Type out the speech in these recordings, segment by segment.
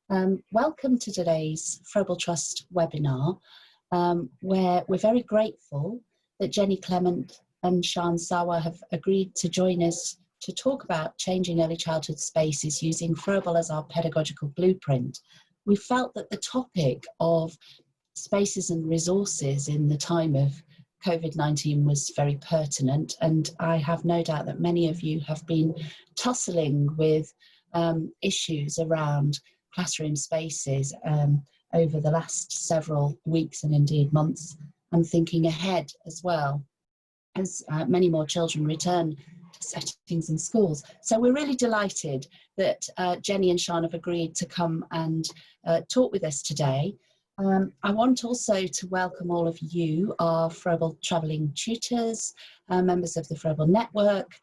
Welcome to today's Froebel Trust webinar, where we're very grateful that Jenny Clement and Sian Sawa have agreed to join us to talk about changing early childhood spaces using Froebel as our pedagogical blueprint. We felt that the topic of spaces and resources in the time of COVID-19 was very pertinent, and I have no doubt that many of you have been tussling with issues around classroom spaces over the last several weeks and indeed months, and thinking ahead as well as many more children return to settings in schools. So we're really delighted that Jenny and Sian have agreed to come and talk with us today. I want also to welcome all of you, our Froebel travelling tutors, members of the Froebel network,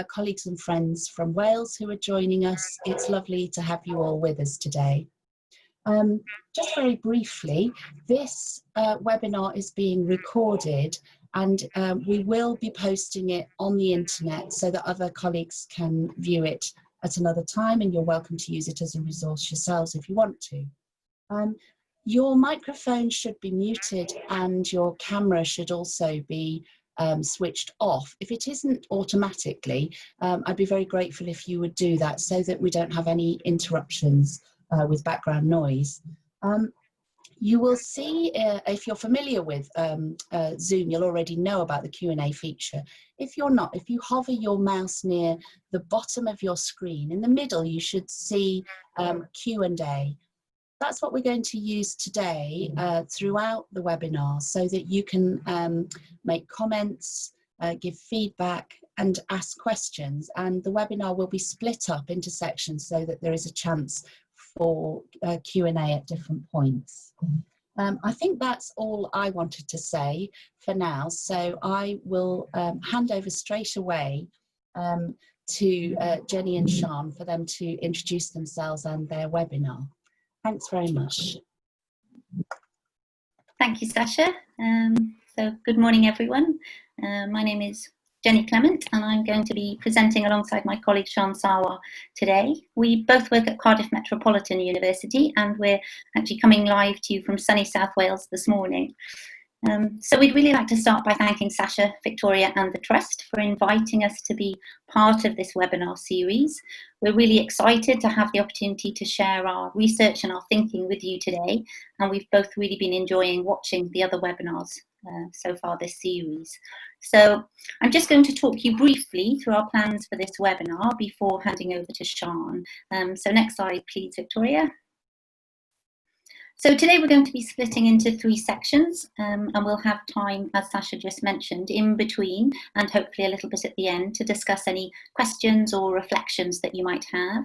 colleagues and friends from Wales who are joining us. It's lovely to have you all with us today. Just very briefly, this webinar is being recorded, and we will be posting it on the internet so that other colleagues can view it at another time, and you're welcome to use it as a resource yourselves if you want to. Your microphone should be muted and your camera should also be switched off. If it isn't automatically, I'd be very grateful if you would do that so that we don't have any interruptions with background noise. You will see, if you're familiar with Zoom, you'll already know about the Q&A feature. If you're not, if you hover your mouse near the bottom of your screen, in the middle you should see Q&A. That's what we're going to use today throughout the webinar so that you can make comments, give feedback and ask questions. And the webinar will be split up into sections so that there is a chance for Q&A at different points. I think that's all I wanted to say for now. So I will hand over straight away to Jenny and Sian for them to introduce themselves and their webinar. Thanks very much. Thank you, Sasha. So good morning, everyone. My name is Jenny Clement, and I'm going to be presenting alongside my colleague Sian Sawa today. We both work at Cardiff Metropolitan University, and we're actually coming live to you from sunny South Wales this morning. So we'd really like to start by thanking Sasha, Victoria and the Trust for inviting us to be part of this webinar series. We're really excited to have the opportunity to share our research and our thinking with you today, and we've both really been enjoying watching the other webinars so far this series. So I'm just going to talk you briefly through our plans for this webinar before handing over to Sian. So next slide, please, Victoria. So today we're going to be splitting into 3 sections, and we'll have time, as Sasha just mentioned, in between and hopefully a little bit at the end to discuss any questions or reflections that you might have.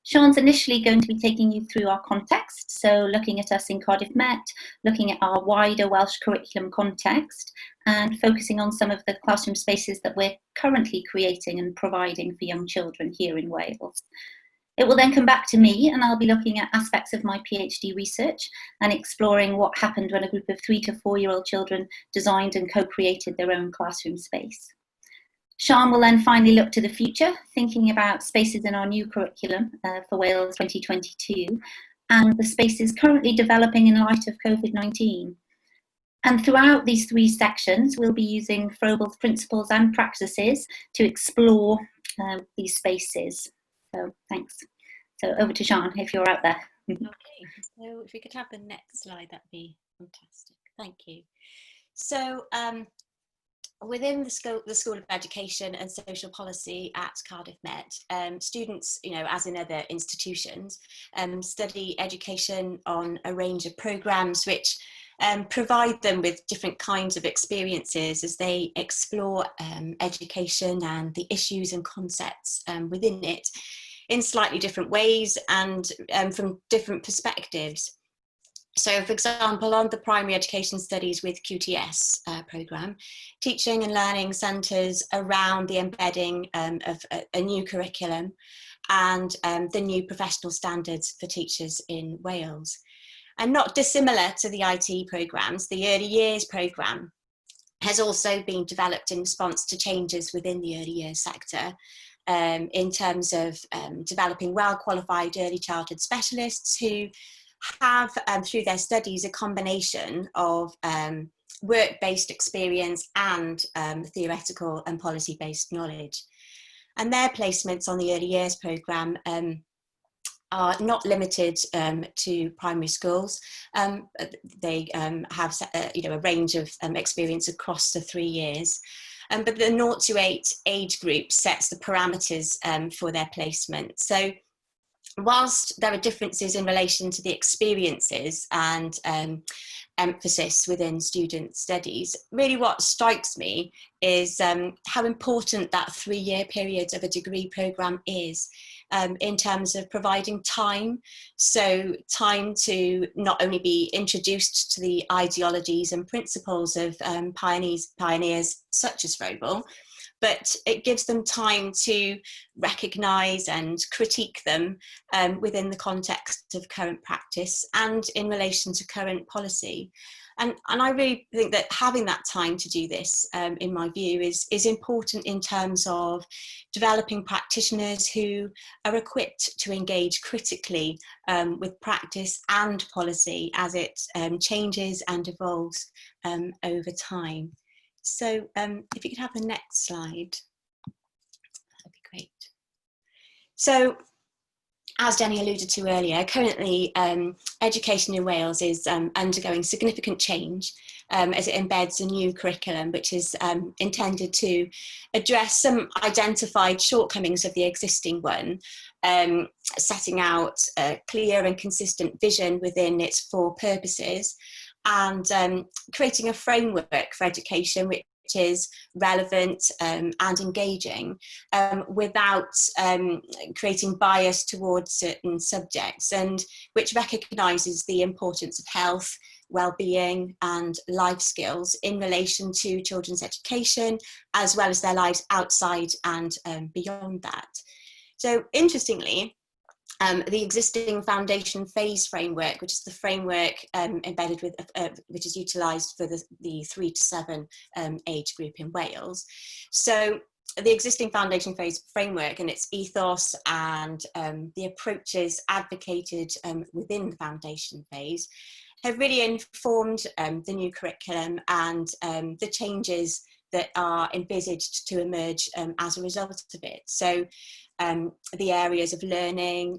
Sian's initially going to be taking you through our context, so looking at us in Cardiff Met, looking at our wider Welsh curriculum context, and focusing on some of the classroom spaces that we're currently creating and providing for young children here in Wales. It will then come back to me, and I'll be looking at aspects of my PhD research and exploring what happened when a group of 3 to 4-year-old children designed and co-created their own classroom space. Sian will then finally look to the future, thinking about spaces in our new curriculum for Wales 2022 and the spaces currently developing in light of COVID-19. And throughout these 3 sections, we'll be using Froebel's principles and practices to explore these spaces. So thanks. So over to Sian, if you're out there. Okay, so if we could have the next slide, that'd be fantastic. Thank you. So within the School of Education and Social Policy at Cardiff Met, students, as in other institutions, study education on a range of programmes which provide them with different kinds of experiences as they explore education and the issues and concepts within it in slightly different ways and from different perspectives. So, for example, on the Primary Education Studies with QTS programme, teaching and learning centres around the embedding of a new curriculum and the new professional standards for teachers in Wales. And not dissimilar to the IT programmes, the Early Years programme has also been developed in response to changes within the early years sector in terms of developing well-qualified early childhood specialists who have, through their studies, a combination of work-based experience and theoretical and policy-based knowledge. And their placements on the early years programme are not limited to primary schools. They have a range of experience across the 3 years. But the 0 to 8 age group sets the parameters for their placement. So whilst there are differences in relation to the experiences and emphasis within student studies, really what strikes me is how important that 3-year period of a degree programme is in terms of providing time. So time to not only be introduced to the ideologies and principles of pioneers such as Froebel, but it gives them time to recognise and critique them within the context of current practice and in relation to current policy. And I really think that having that time to do this, in my view, is important in terms of developing practitioners who are equipped to engage critically with practice and policy as it changes and evolves over time. So if you could have the next slide, that'd be great. So, as Jenny alluded to earlier, currently education in Wales is undergoing significant change as it embeds a new curriculum which is intended to address some identified shortcomings of the existing one, setting out a clear and consistent vision within its 4 purposes, and creating a framework for education which is relevant and engaging without creating bias towards certain subjects, and which recognises the importance of health, well-being and life skills in relation to children's education, as well as their lives outside and beyond that. So interestingly, the existing foundation phase framework, which is the framework embedded with, which is utilised for the 3 to 7 age group in Wales. So the existing foundation phase framework and its ethos and the approaches advocated within the foundation phase have really informed the new curriculum and the changes that are envisaged to emerge as a result of it. So the areas of learning,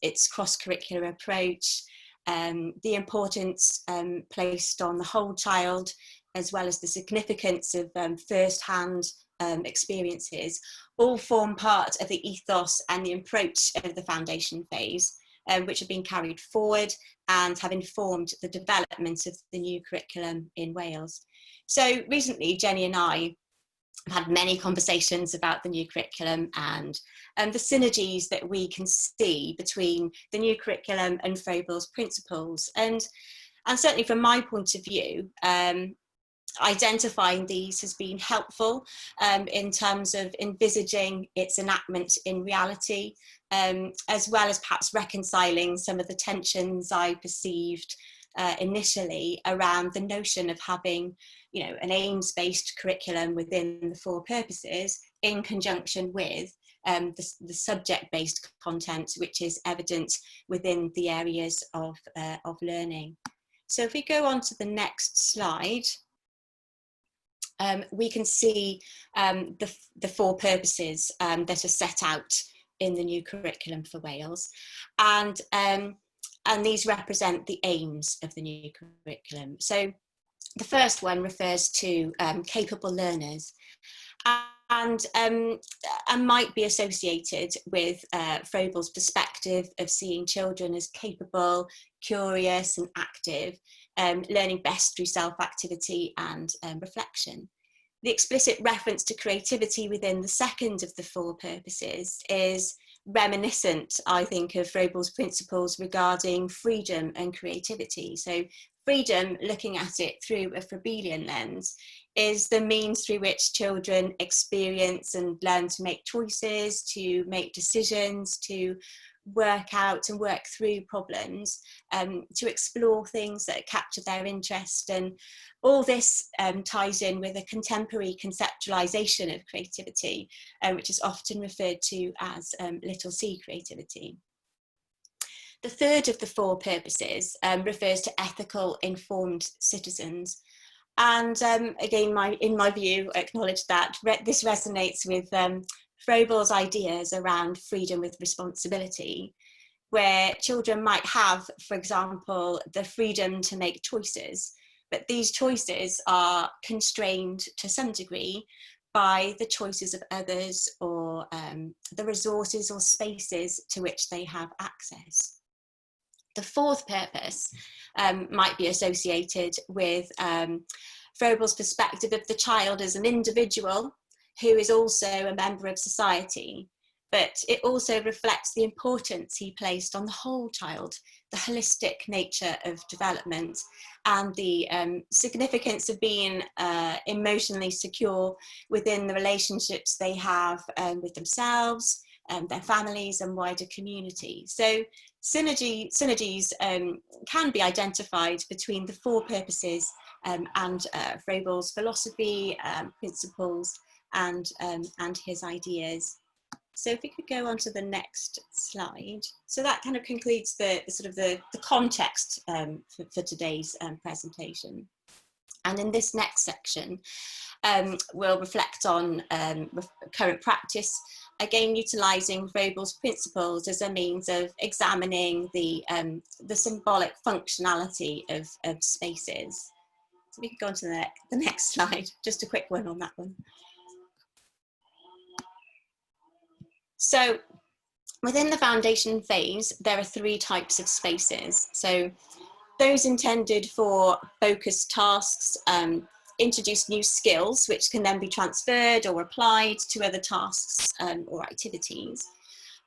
its cross-curricular approach, the importance placed on the whole child, as well as the significance of first-hand experiences, all form part of the ethos and the approach of the foundation phase, which have been carried forward and have informed the development of the new curriculum in Wales. So recently, Jenny and I have had many conversations about the new curriculum and the synergies that we can see between the new curriculum and Froebel's principles. And certainly from my point of view, identifying these has been helpful in terms of envisaging its enactment in reality, as well as perhaps reconciling some of the tensions I perceived initially around the notion of having, you know, an aims-based curriculum within the 4 purposes in conjunction with the subject-based content, which is evident within the areas of learning. So if we go on to the next slide, we can see the 4 purposes that are set out in the new curriculum for Wales, and these represent the aims of the new curriculum. So the first one refers to capable learners, and might be associated with Froebel's perspective of seeing children as capable, curious and active, learning best through self-activity and reflection. The explicit reference to creativity within the second of the 4 purposes is reminiscent, I think, of Froebel's principles regarding freedom and creativity. So freedom, looking at it through a Froebelian lens, is the means through which children experience and learn to make choices, to make decisions, to work out and work through problems, to explore things that capture their interest. And all this ties in with a contemporary conceptualization of creativity, which is often referred to as little c creativity. The third of the four purposes refers to ethical, informed citizens. And again, in my view, acknowledge that this resonates with Froebel's ideas around freedom with responsibility, where children might have, for example, the freedom to make choices, but these choices are constrained to some degree by the choices of others, or the resources or spaces to which they have access. The fourth purpose might be associated with Froebel's perspective of the child as an individual who is also a member of society, but it also reflects the importance he placed on the whole child, the holistic nature of development, and the significance of being emotionally secure within the relationships they have with themselves, their families and wider community. So synergies can be identified between the four purposes and Froebel's philosophy, principles, and his ideas. So if we could go on to the next slide. So that kind of concludes the sort of the context for today's presentation. And in this next section, we'll reflect on current practice, again utilising Froebel's principles as a means of examining the symbolic functionality of spaces. So we could go on to the next slide, just a quick one on that one. So within the foundation phase, there are three types of spaces. So those intended for focused tasks introduce new skills, which can then be transferred or applied to other tasks or activities.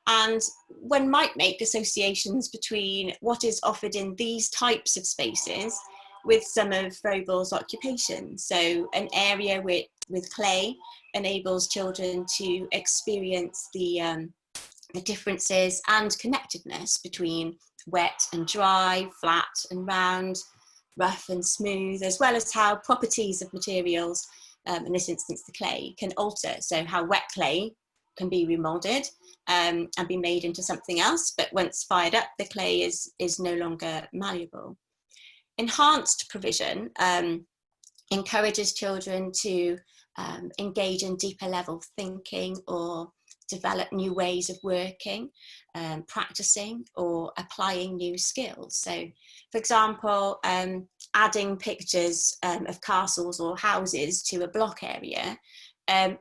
And one might make associations between what is offered in these types of spaces with some of Froebel's occupations. So an area with clay enables children to experience the differences and connectedness between wet and dry, flat and round, rough and smooth, as well as how properties of materials, in this instance the clay, can alter. So how wet clay can be remolded and be made into something else, but once fired up, the clay is no longer malleable. Enhanced provision encourages children to engage in deeper level thinking or develop new ways of working, practicing or applying new skills. So, for example, adding pictures of castles or houses to a block area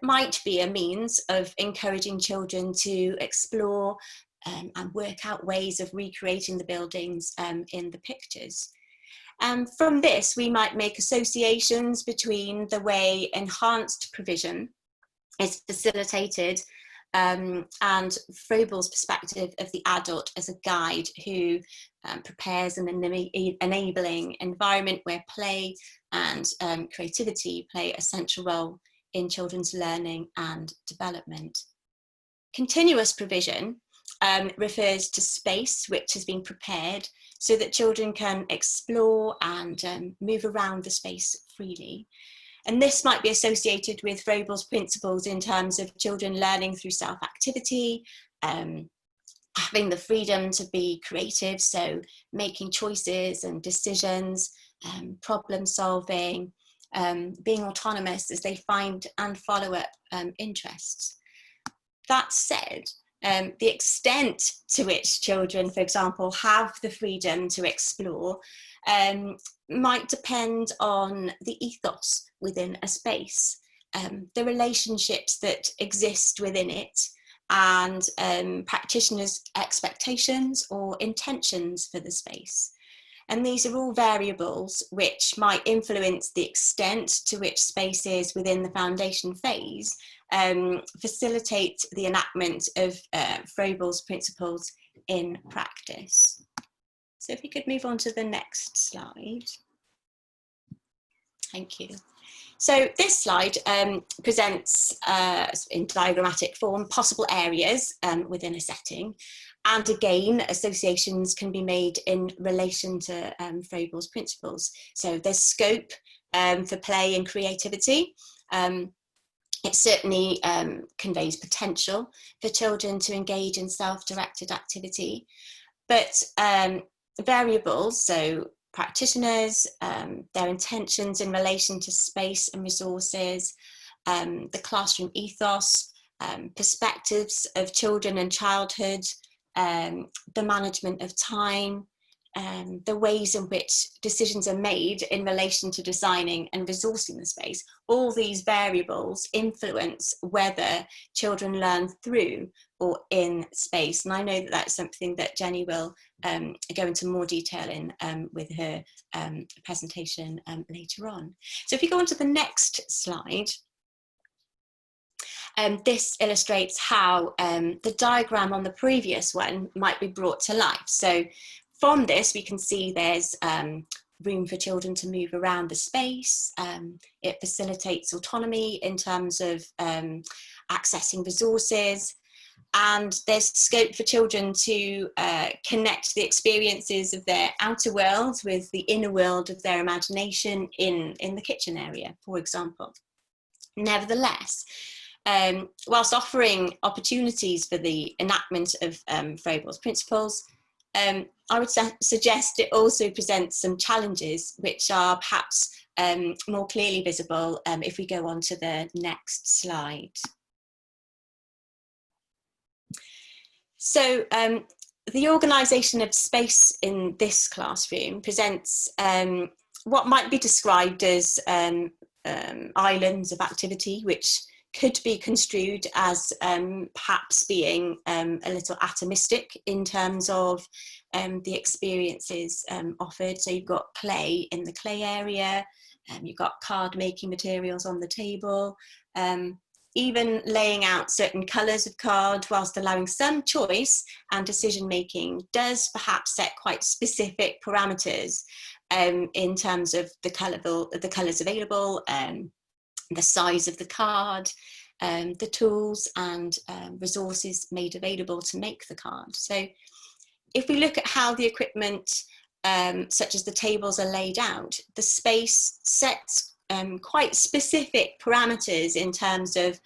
might be a means of encouraging children to explore and work out ways of recreating the buildings in the pictures. From this, we might make associations between the way enhanced provision is facilitated and Froebel's perspective of the adult as a guide who prepares an enabling environment where play and creativity play a central role in children's learning and development. Continuous provision refers to space which has been prepared so that children can explore and move around the space freely. And this might be associated with Froebel's principles in terms of children learning through self-activity, having the freedom to be creative, so making choices and decisions, problem solving, being autonomous as they find and follow up interests. That said, the extent to which children, for example, have the freedom to explore might depend on the ethos within a space, the relationships that exist within it, and practitioners' expectations or intentions for the space. And these are all variables which might influence the extent to which spaces within the foundation phase facilitate the enactment of Froebel's principles in practice. So if we could move on to the next slide. Thank you. So this slide presents in diagrammatic form possible areas within a setting, And again, associations can be made in relation to Froebel's principles. So there's scope for play and creativity. It certainly conveys potential for children to engage in self-directed activity, but variables, so practitioners, their intentions in relation to space and resources, the classroom ethos, perspectives of children and childhood, the management of time, the ways in which decisions are made in relation to designing and resourcing the space. All these variables influence whether children learn through or in space. And I know that that's something that Jenny will go into more detail in with her presentation later on. So if you go on to the next slide, this illustrates how the diagram on the previous one might be brought to life. So from this, we can see there's room for children to move around the space. It facilitates autonomy in terms of accessing resources. And there's scope for children to connect the experiences of their outer world with the inner world of their imagination in the kitchen area, for example. Nevertheless, whilst offering opportunities for the enactment of Froebel's principles, I would suggest it also presents some challenges which are perhaps more clearly visible if we go on to the next slide. So the organisation of space in this classroom presents what might be described as islands of activity, which could be construed as perhaps being a little atomistic in terms of the experiences offered. So you've got play in the clay area, you've got card making materials on the table, even laying out certain colours of card whilst allowing some choice and decision making does perhaps set quite specific parameters in terms of the colours available, the size of the card, the tools and resources made available to make the card. So if we look at how the equipment, such as the tables, are laid out, the space sets quite specific parameters in terms of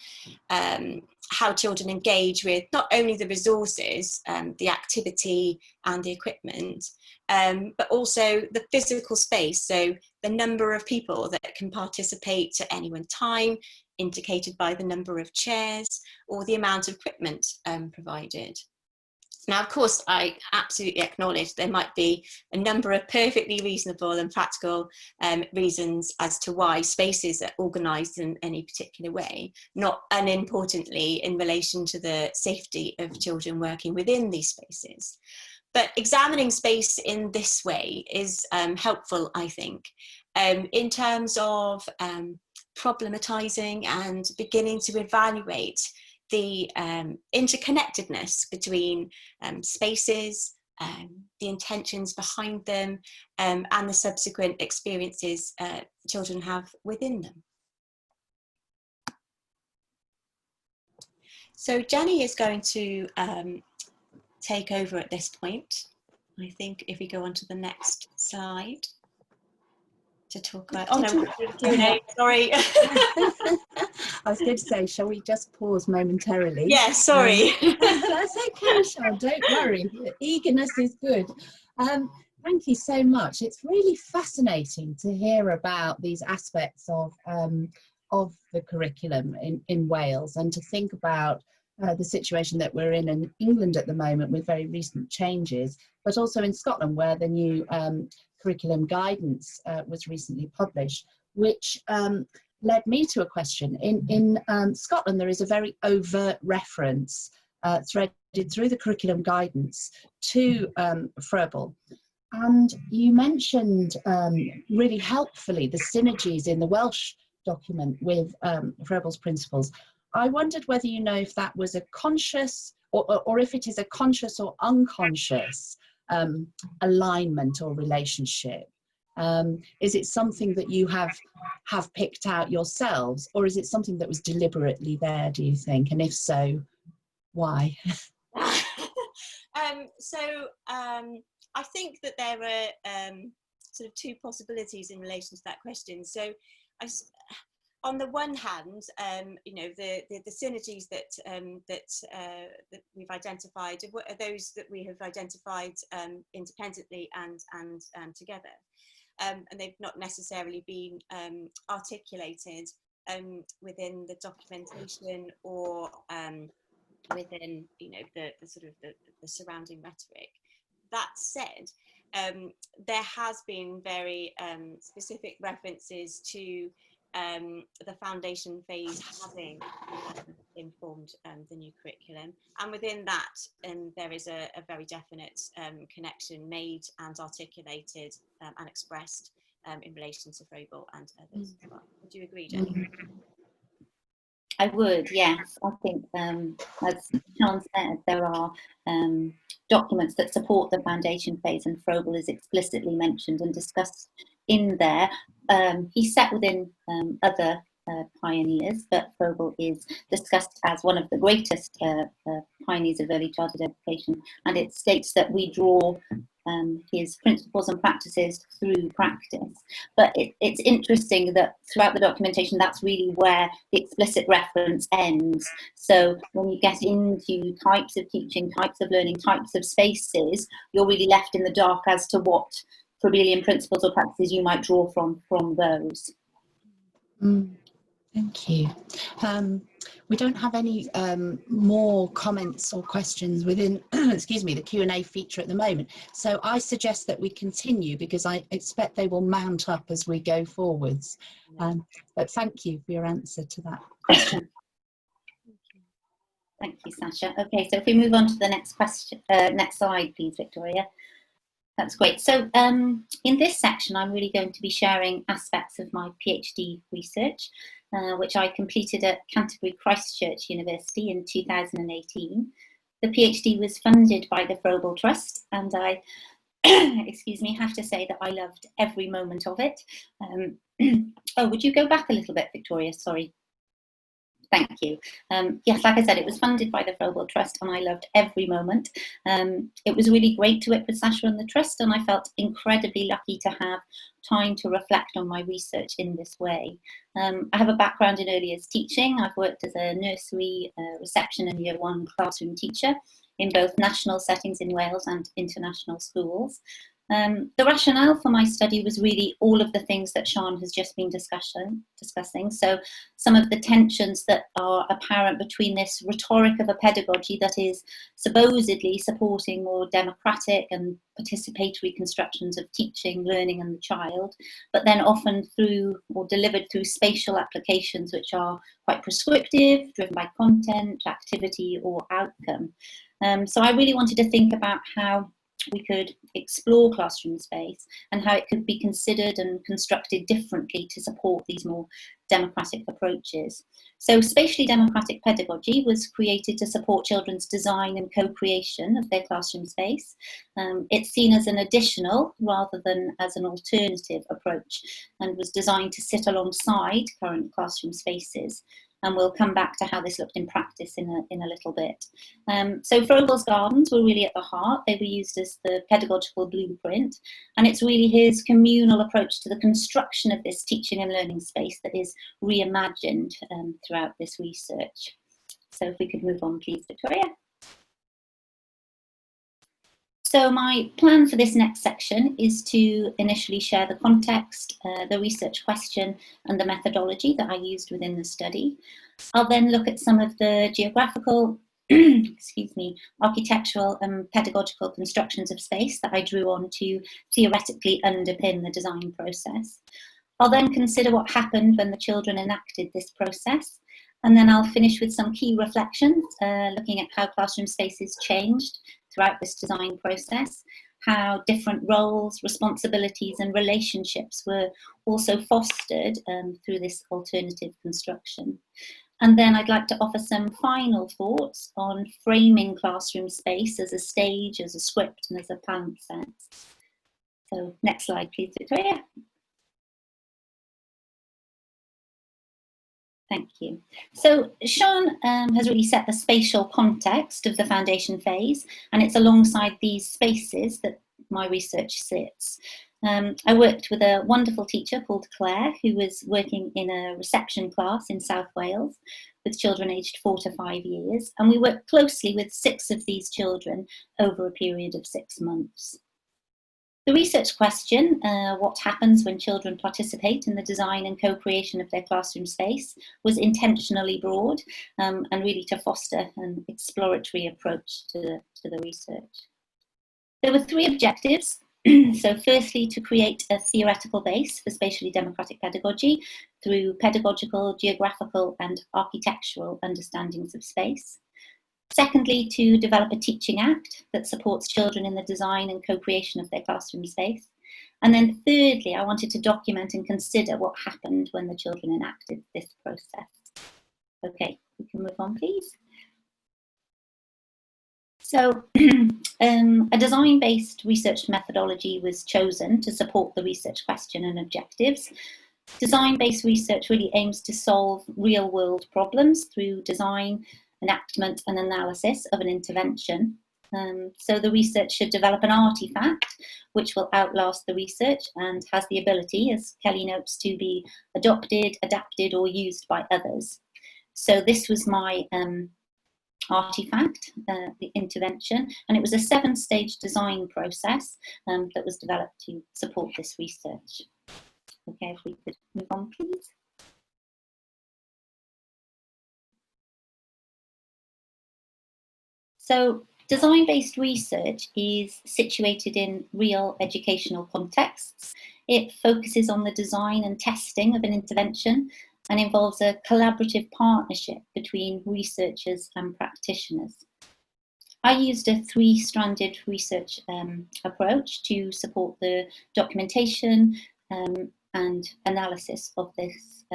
how children engage with not only the resources, the activity and the equipment, but also the physical space. So the number of people that can participate at any one time, indicated by the number of chairs or the amount of equipment provided. Now, of course, I absolutely acknowledge there might be a number of perfectly reasonable and practical reasons as to why spaces are organised in any particular way, not unimportantly in relation to the safety of children working within these spaces. But examining space in this way is helpful, I think, in terms of problematising and beginning to evaluate the interconnectedness between spaces, the intentions behind them, and the subsequent experiences children have within them. So Jenny is going to take over at this point. I think if we go on to the next slide to talk about, oh no, Q&A, sorry. I was going to say, shall we just pause momentarily? Yeah, sorry. That's okay, Sean, don't worry. Eagerness is good. Thank you so much. It's really fascinating to hear about these aspects of the curriculum in Wales, and to think about the situation that we're in England at the moment with very recent changes, but also in Scotland, where the new curriculum guidance was recently published, which led me to a question. In Scotland, there is a very overt reference threaded through the curriculum guidance to Froebel. And you mentioned really helpfully the synergies in the Welsh document with Froebel's principles. I wondered whether you know if that was a conscious, or if it is a conscious or unconscious alignment or relationship. Is it something that you have picked out yourselves, or is it something that was deliberately there, do you think? And if so, why? I think that there are sort of two possibilities in relation to that question. So on the one hand, you know, the synergies that we've identified are those that we have identified independently and together, and they've not necessarily been articulated within the documentation or within, you know, the sort of the surrounding rhetoric. That said, there has been very specific references to the foundation phase having informed the new curriculum, and within that there is a very definite connection made and articulated and expressed in relation to Froebel and others as well. Would you agree, Jenny? I would, yes. I think, as Sean said, there are documents that support the foundation phase, and Froebel is explicitly mentioned and discussed in there. He's set within other pioneers, but Froebel is discussed as one of the greatest pioneers of early childhood education, and it states that we draw his principles and practices through practice. But it's interesting that throughout the documentation, that's really where the explicit reference ends. So when you get into types of teaching, types of learning, types of spaces, you're really left in the dark as to what Froebelian principles or practices you might draw from those. Thank you. We don't have any more comments or questions within excuse me, the Q&A feature at the moment. So I suggest that we continue, because I expect they will mount up as we go forwards. But thank you for your answer to that question. Thank you, Sasha. Okay, so if we move on to the next question, next slide, please, Victoria. That's great. So in this section, I'm really going to be sharing aspects of my PhD research, which I completed at Canterbury Christ Church University in 2018. The PhD was funded by the Froebel Trust, and I, excuse me, have to say that I loved every moment of it. Oh, would you go back a little bit, Victoria? Sorry. Thank you. Yes, like I said, it was funded by the Froebel Trust, and I loved every moment. It was really great to work with Sasha and the Trust, and I felt incredibly lucky to have time to reflect on my research in this way. I have a background in early years teaching. I've worked as a nursery, reception and year one classroom teacher in both national settings in Wales and international schools. The rationale for my study was really all of the things that Sean has just been discussing. So some of the tensions that are apparent between this rhetoric of a pedagogy that is supposedly supporting more democratic and participatory constructions of teaching, learning and the child, but then often through or delivered through spatial applications which are quite prescriptive, driven by content, activity or outcome. So I really wanted to think about how we could explore classroom space and how it could be considered and constructed differently to support these more democratic approaches. So spatially democratic pedagogy was created to support children's design and co-creation of their classroom space. It's seen as an additional rather than as an alternative approach, and was designed to sit alongside current classroom spaces. And we'll come back to how this looked in practice in a little bit. So Froebel's gardens were really at the heart. They were used as the pedagogical blueprint, and it's really his communal approach to the construction of this teaching and learning space that is reimagined throughout this research. So if we could move on, please, Victoria. So my plan for this next section is to initially share the context, the research question and the methodology that I used within the study. I'll then look at some of the geographical, excuse me, architectural and pedagogical constructions of space that I drew on to theoretically underpin the design process. I'll then consider what happened when the children enacted this process. And then I'll finish with some key reflections, looking at how classroom spaces changed throughout this design process, how different roles, responsibilities and relationships were also fostered through this alternative construction. And then I'd like to offer some final thoughts on framing classroom space as a stage, as a script and as a palimpsest. So next slide, please, Victoria. Thank you. So Sean has really set the spatial context of the foundation phase, and it's alongside these spaces that my research sits. I worked with a wonderful teacher called Claire, who was working in a reception class in South Wales with children aged 4 to 5 years, and we worked closely with 6 of these children over a period of 6 months. The research question, what happens when children participate in the design and co-creation of their classroom space, was intentionally broad and really to foster an exploratory approach to the research. There were 3 objectives. So firstly, to create a theoretical base for spatially democratic pedagogy through pedagogical, geographical and architectural understandings of space. Secondly, to develop a teaching act that supports children in the design and co-creation of their classroom space. And then thirdly, I wanted to document and consider what happened when the children enacted this process. Okay, we can move on, please. So a design-based research methodology was chosen to support the research question and objectives. Design-based research really aims to solve real-world problems through design, enactment and analysis of an intervention. So the research should develop an artifact which will outlast the research and has the ability, as Kelly notes, to be adopted, adapted or used by others. So this was my artifact, the intervention, and it was a 7-stage design process that was developed to support this research. Okay, if we could move on, please. So design-based research is situated in real educational contexts. It focuses on the design and testing of an intervention and involves a collaborative partnership between researchers and practitioners. I used a 3-stranded research approach to support the documentation and analysis of this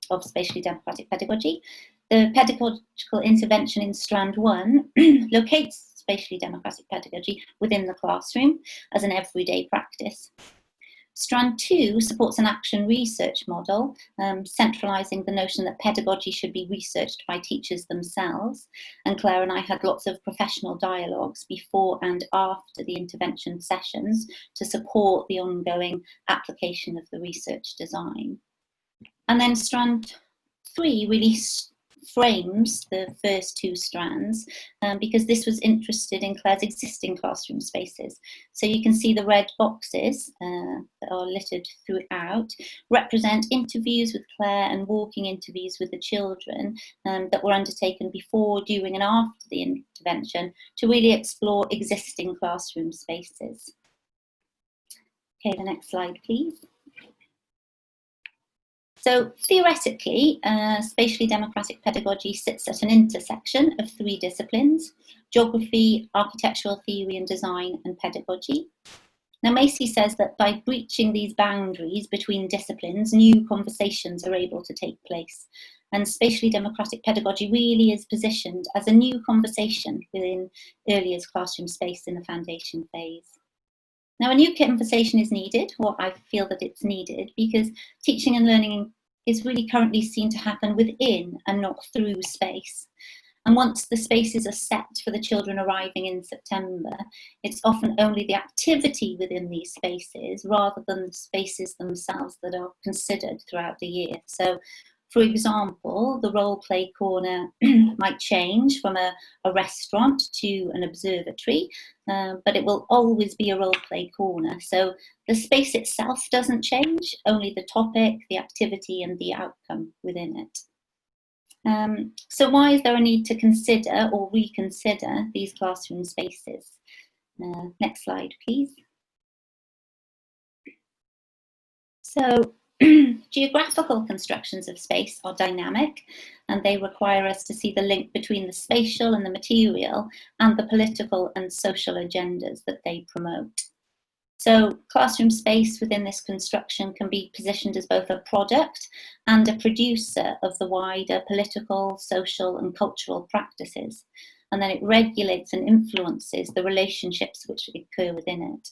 of spatially democratic pedagogy. The pedagogical intervention in strand 1 locates spatially democratic pedagogy within the classroom as an everyday practice. Strand 2 supports an action research model, centralising the notion that pedagogy should be researched by teachers themselves. And Claire and I had lots of professional dialogues before and after the intervention sessions to support the ongoing application of the research design. And then strand 3 really frames the first 2 strands because this was interested in Claire's existing classroom spaces. So you can see the red boxes that are littered throughout represent interviews with Claire and walking interviews with the children that were undertaken before, during and after the intervention to really explore existing classroom spaces. Okay, the next slide, please. So theoretically, spatially democratic pedagogy sits at an intersection of 3 disciplines: geography, architectural theory and design, and pedagogy. Now Macy says that by breaching these boundaries between disciplines, new conversations are able to take place. And spatially democratic pedagogy really is positioned as a new conversation within early years classroom space in the foundation phase. Now, a new conversation is needed, or I feel that it's needed, because teaching and learning is really currently seen to happen within and not through space. And once the spaces are set for the children arriving in September, it's often only the activity within these spaces rather than the spaces themselves that are considered throughout the year. So, for example, the role play corner might change from a restaurant to an observatory, but it will always be a role play corner. So the space itself doesn't change, only the topic, the activity and the outcome within it. So why is there a need to consider or reconsider these classroom spaces? Next slide, please. So geographical constructions of space are dynamic and they require us to see the link between the spatial and the material and the political and social agendas that they promote. So classroom space within this construction can be positioned as both a product and a producer of the wider political, social and cultural practices. And then it regulates and influences the relationships which occur within it.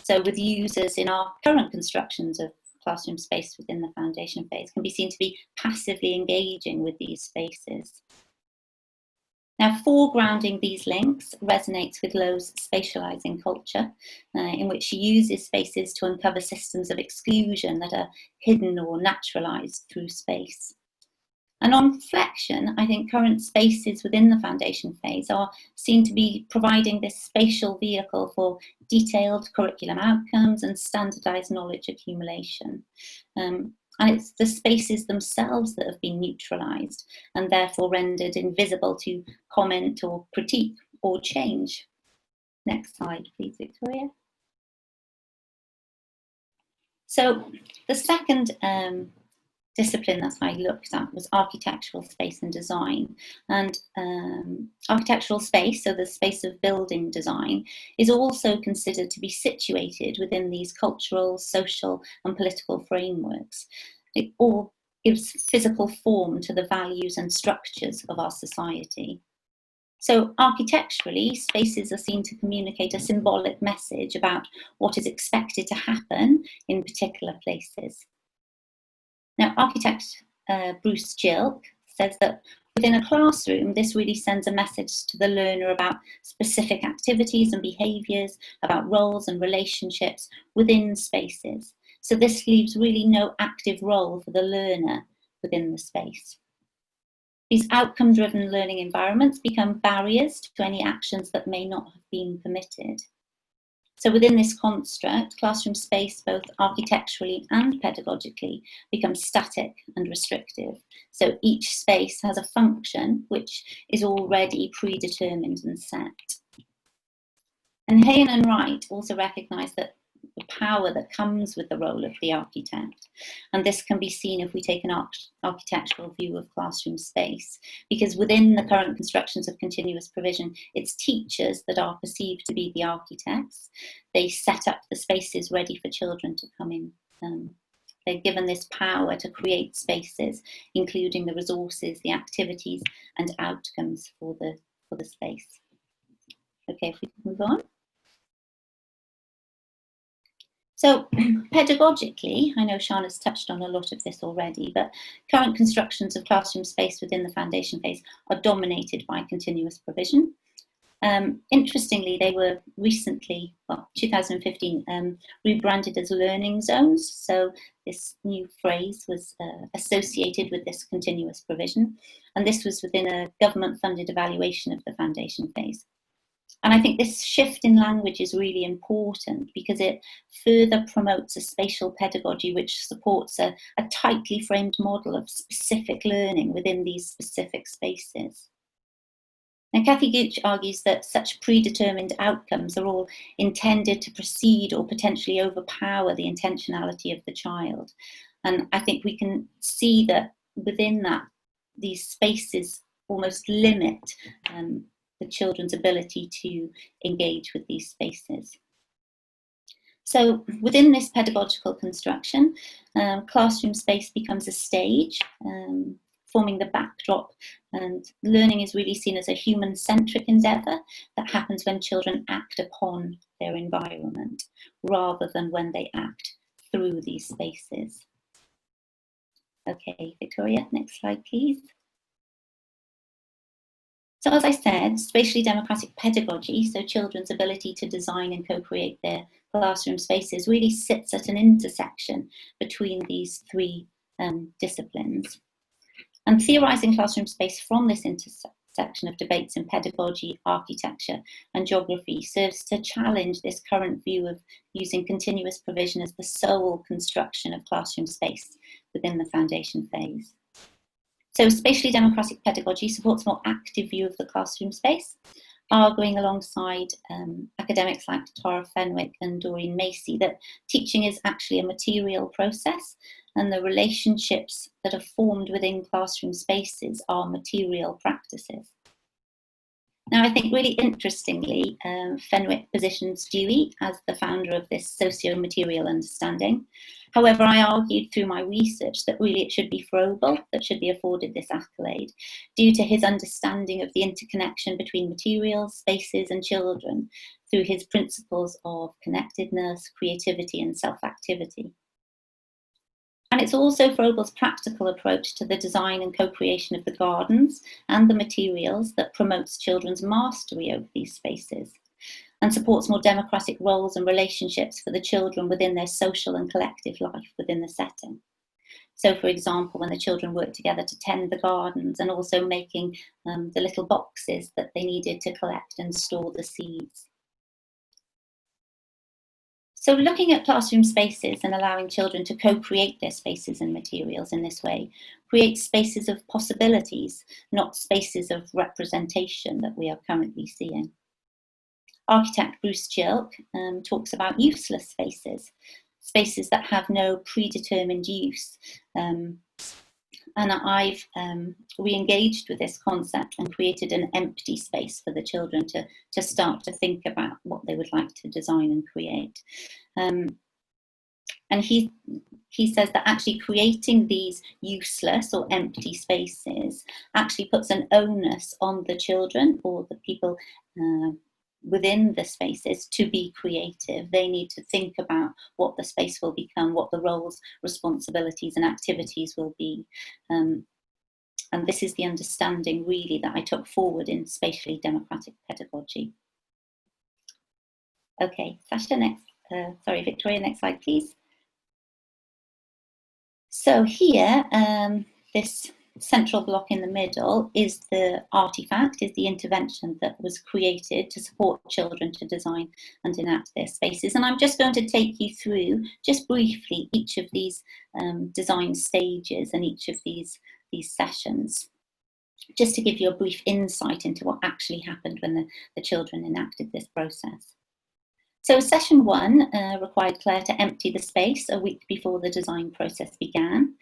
So with users in our current constructions of classroom space within the foundation phase can be seen to be passively engaging with these spaces. Now, foregrounding these links resonates with Lowe's spatializing culture, in which she uses spaces to uncover systems of exclusion that are hidden or naturalized through space. And on reflection, I think current spaces within the foundation phase are seen to be providing this spatial vehicle for detailed curriculum outcomes and standardized knowledge accumulation. And it's the spaces themselves that have been neutralized and therefore rendered invisible to comment or critique or change. Next slide, please, Victoria. So the second discipline that I looked at was architectural space and design. And architectural space, so the space of building design, is also considered to be situated within these cultural, social and political frameworks. It all gives physical form to the values and structures of our society. So architecturally, spaces are seen to communicate a symbolic message about what is expected to happen in particular places. Now, architect Bruce Gilk says that within a classroom, this really sends a message to the learner about specific activities and behaviours, about roles and relationships within spaces. So this leaves really no active role for the learner within the space. These outcome-driven learning environments become barriers to any actions that may not have been permitted. So within this construct, classroom space, both architecturally and pedagogically, becomes static and restrictive. So each space has a function which is already predetermined and set. And Hayen and Wright also recognise that the power that comes with the role of the architect. And this can be seen if we take an architectural view of classroom space, because within the current constructions of continuous provision, it's teachers that are perceived to be the architects. They set up the spaces ready for children to come in. They're given this power to create spaces, including the resources, the activities and outcomes for the space. Okay, if we can move on. So pedagogically, I know Sian has touched on a lot of this already, but current constructions of classroom space within the foundation phase are dominated by continuous provision. Interestingly, they were recently, 2015, rebranded as learning zones. So this new phrase was associated with this continuous provision. And this was within a government-funded evaluation of the foundation phase. And I think this shift in language is really important because it further promotes a spatial pedagogy which supports a tightly framed model of specific learning within these specific spaces. Now, Kathy Gooch argues that such predetermined outcomes are all intended to precede or potentially overpower the intentionality of the child. And I think we can see that within that, these spaces almost limit the children's ability to engage with these spaces. So within this pedagogical construction, classroom space becomes a stage, forming the backdrop, and learning is really seen as a human-centric endeavour that happens when children act upon their environment, rather than when they act through these spaces. Okay, Victoria, next slide, please. So as I said, spatially democratic pedagogy, so children's ability to design and co-create their classroom spaces, really sits at an intersection between these three disciplines. And theorising classroom space from this intersection of debates in pedagogy, architecture and geography serves to challenge this current view of using continuous provision as the sole construction of classroom space within the foundation phase. So spatially democratic pedagogy supports a more active view of the classroom space, arguing alongside academics like Tara Fenwick and Doreen Macy that teaching is actually a material process and the relationships that are formed within classroom spaces are material practices. Now, I think really interestingly, Fenwick positions Dewey as the founder of this socio-material understanding. However, I argued through my research that really it should be Froebel that should be afforded this accolade due to his understanding of the interconnection between materials, spaces and children through his principles of connectedness, creativity and self-activity. And it's also Froebel's practical approach to the design and co-creation of the gardens and the materials that promotes children's mastery over these spaces and supports more democratic roles and relationships for the children within their social and collective life within the setting. So, for example, when the children worked together to tend the gardens and also making the little boxes that they needed to collect and store the seeds. So looking at classroom spaces and allowing children to co-create their spaces and materials in this way creates spaces of possibilities, not spaces of representation that we are currently seeing. Architect Bruce Chilk talks about useless spaces, spaces that have no predetermined use. And I've re-engaged with this concept and created an empty space for the children to start to think about what they would like to design and create. And he says that actually creating these useless or empty spaces actually puts an onus on the children or the people within the spaces to be creative. They need to think about what the space will become, what the roles, responsibilities and activities will be. And this is the understanding really that I took forward in Spatially Democratic Pedagogy. Okay, Sasha, Victoria, next slide, please. So here, this central block in the middle is the artifact, is the intervention that was created to support children to design and enact their spaces. And I'm just going to take you through, just briefly, each of these design stages and each of these sessions, just to give you a brief insight into what actually happened when the children enacted this process. So session 1 required Claire to empty the space a week before the design process began.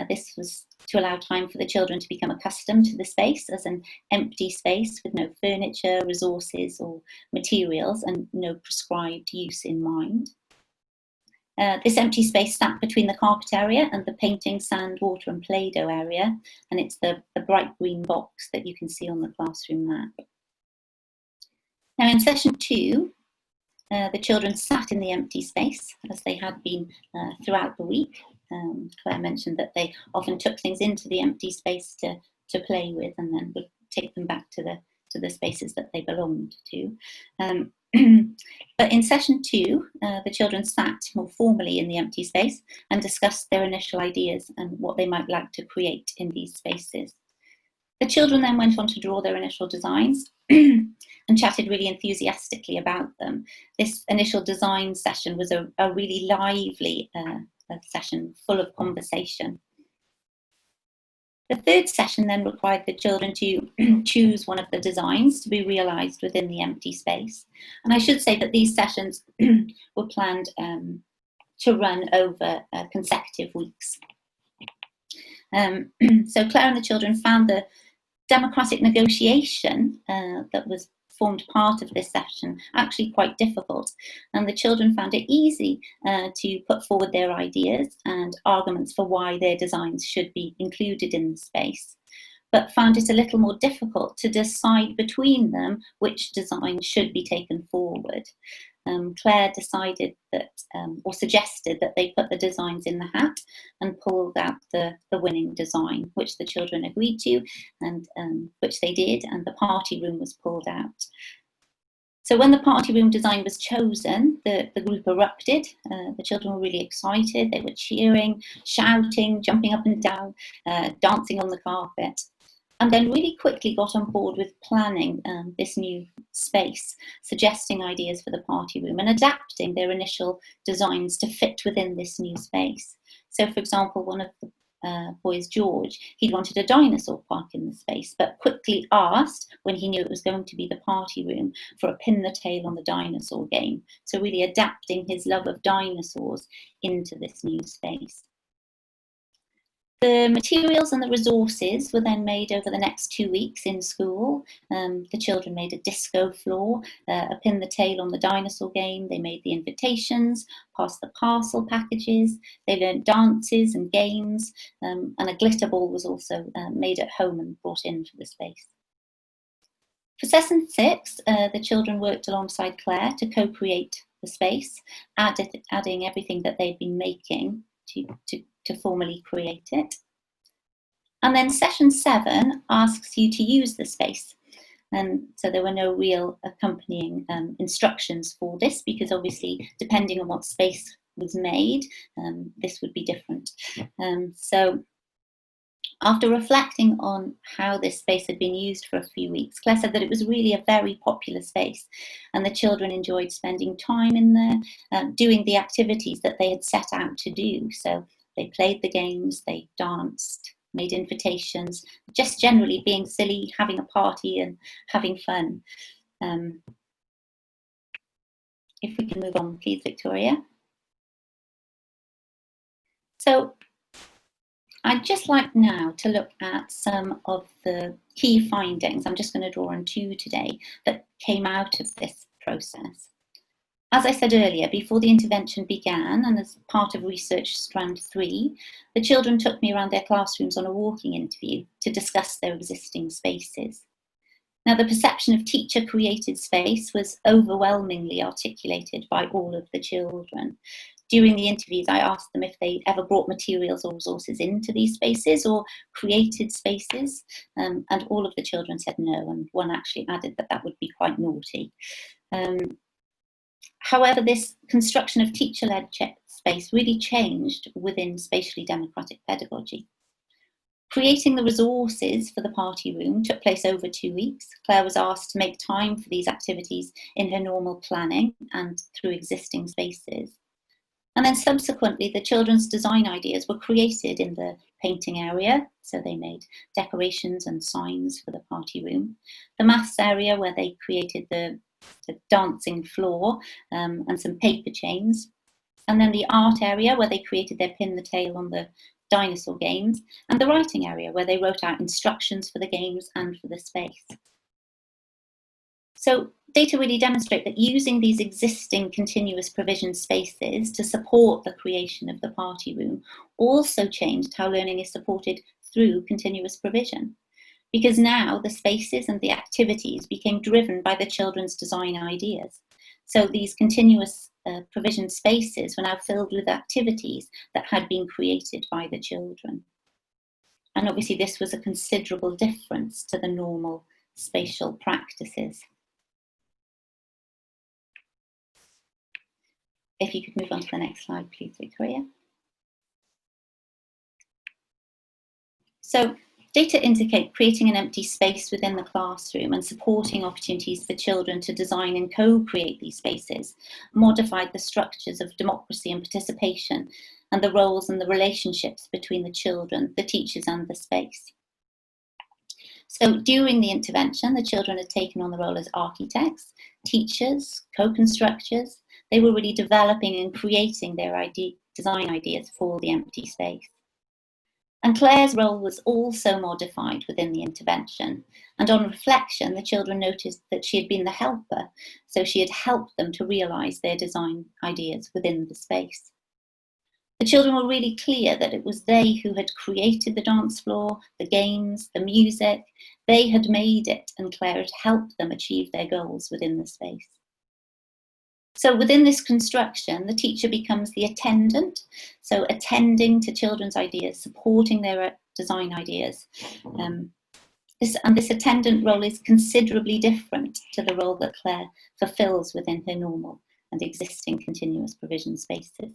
This was to allow time for the children to become accustomed to the space as an empty space with no furniture, resources or materials and no prescribed use in mind. This empty space sat between the carpet area and the painting, sand, water and Play-Doh area, and it's the bright green box that you can see on the classroom map. Now in session 2, the children sat in the empty space as they had been throughout the week. Claire mentioned that they often took things into the empty space to play with and then would take them back to the spaces that they belonged to. But in session 2, the children sat more formally in the empty space and discussed their initial ideas and what they might like to create in these spaces. The children then went on to draw their initial designs and chatted really enthusiastically about them. This initial design session was a really lively session full of conversation. The third session then required the children to choose one of the designs to be realised within the empty space. And I should say that these sessions were planned to run over consecutive weeks. So Claire and the children found the democratic negotiation that was formed part of this session actually quite difficult, and the children found it easy to put forward their ideas and arguments for why their designs should be included in the space, but found it a little more difficult to decide between them which design should be taken forward. Claire decided that, or suggested that they put the designs in the hat and pulled out the winning design, which the children agreed to, and which they did, and the party room was pulled out. So when the party room design was chosen, the group erupted. The children were really excited. They were cheering, shouting, jumping up and down, dancing on the carpet, and then really quickly got on board with planning this new space, suggesting ideas for the party room and adapting their initial designs to fit within this new space. So, for example, one of the boys, George, he wanted a dinosaur park in the space, but quickly asked, when he knew it was going to be the party room, for a pin the tail on the dinosaur game. So really adapting his love of dinosaurs into this new space. The materials and the resources were then made over the next 2 weeks in school. The children made a disco floor, a pin the tail on the dinosaur game. They made the invitations, passed the parcel packages. They learned dances and games, and a glitter ball was also made at home and brought in for the space. For session 6, the children worked alongside Claire to co-create the space, adding everything that they'd been making to to formally create it. And then session 7 asks you to use the space. And so there were no real accompanying instructions for this, because obviously depending on what space was made, this would be different. So after reflecting on how this space had been used for a few weeks, Claire said that it was really a very popular space, and the children enjoyed spending time in there, doing the activities that they had set out to do. So they played the games, they danced, made invitations, just generally being silly, having a party and having fun. If we can move on, please, Victoria. So I'd just like now to look at some of the key findings. I'm just going to draw on 2 today that came out of this process. As I said earlier, before the intervention began, and as part of research strand 3, the children took me around their classrooms on a walking interview to discuss their existing spaces. Now, the perception of teacher-created space was overwhelmingly articulated by all of the children. During the interviews, I asked them if they ever brought materials or resources into these spaces or created spaces, and all of the children said no, and one actually added that that would be quite naughty. However, this construction of teacher-led space really changed within spatially democratic pedagogy. Creating the resources for the party room took place over 2 weeks. Claire was asked to make time for these activities in her normal planning and through existing spaces. And then subsequently, the children's design ideas were created in the painting area. So they made decorations and signs for the party room. The maths area, where they created the dancing floor and some paper chains. And then the art area, where they created their pin the tail on the dinosaur games. And the writing area, where they wrote out instructions for the games and for the space. So data really demonstrate that using these existing continuous provision spaces to support the creation of the party room also changed how learning is supported through continuous provision. Because now the spaces and the activities became driven by the children's design ideas. So these continuous provision spaces were now filled with activities that had been created by the children. And obviously this was a considerable difference to the normal spatial practices. If you could move on to the next slide, please, Victoria. So data indicate creating an empty space within the classroom and supporting opportunities for children to design and co-create these spaces modified the structures of democracy and participation and the roles and the relationships between the children, the teachers and the space. So during the intervention, the children had taken on the role as architects, teachers, co-constructors. They were really developing and creating their design ideas for the empty space. And Claire's role was also modified within the intervention. And on reflection, the children noticed that she had been the helper, so she had helped them to realise their design ideas within the space. The children were really clear that it was they who had created the dance floor, the games, the music. They had made it, and Claire had helped them achieve their goals within the space. So within this construction, the teacher becomes the attendant, so attending to children's ideas, supporting their design ideas. This attendant role is considerably different to the role that Claire fulfills within her normal and existing continuous provision spaces.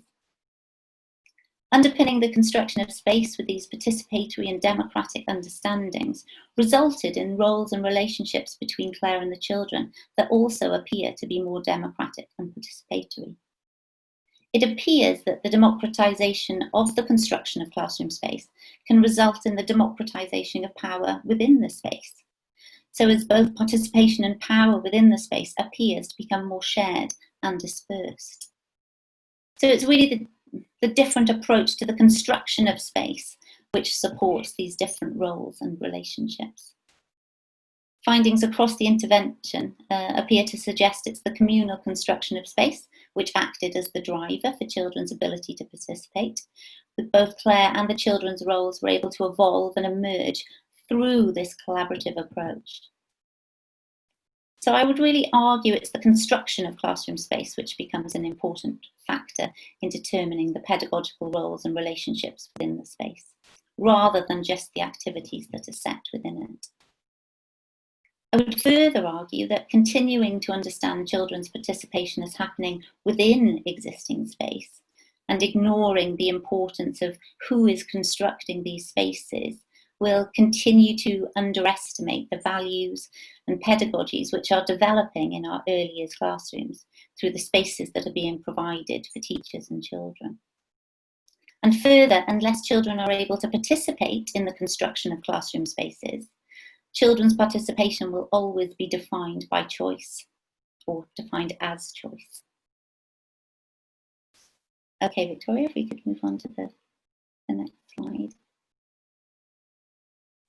Underpinning the construction of space with these participatory and democratic understandings resulted in roles and relationships between Claire and the children that also appear to be more democratic and participatory. It appears that the democratization of the construction of classroom space can result in the democratization of power within the space. So as both participation and power within the space appears to become more shared and dispersed. So it's really the different approach to the construction of space which supports these different roles and relationships. Findings across the intervention appear to suggest it's the communal construction of space which acted as the driver for children's ability to participate, with both Claire and the children's roles were able to evolve and emerge through this collaborative approach. So I would really argue it's the construction of classroom space which becomes an important factor in determining the pedagogical roles and relationships within the space, rather than just the activities that are set within it. I would further argue that continuing to understand children's participation as happening within existing space and ignoring the importance of who is constructing these spaces will continue to underestimate the values and pedagogies which are developing in our early years classrooms through the spaces that are being provided for teachers and children. And further, unless children are able to participate in the construction of classroom spaces, children's participation will always be defined by choice, or defined as choice. Okay, Victoria, if we could move on to the next slide.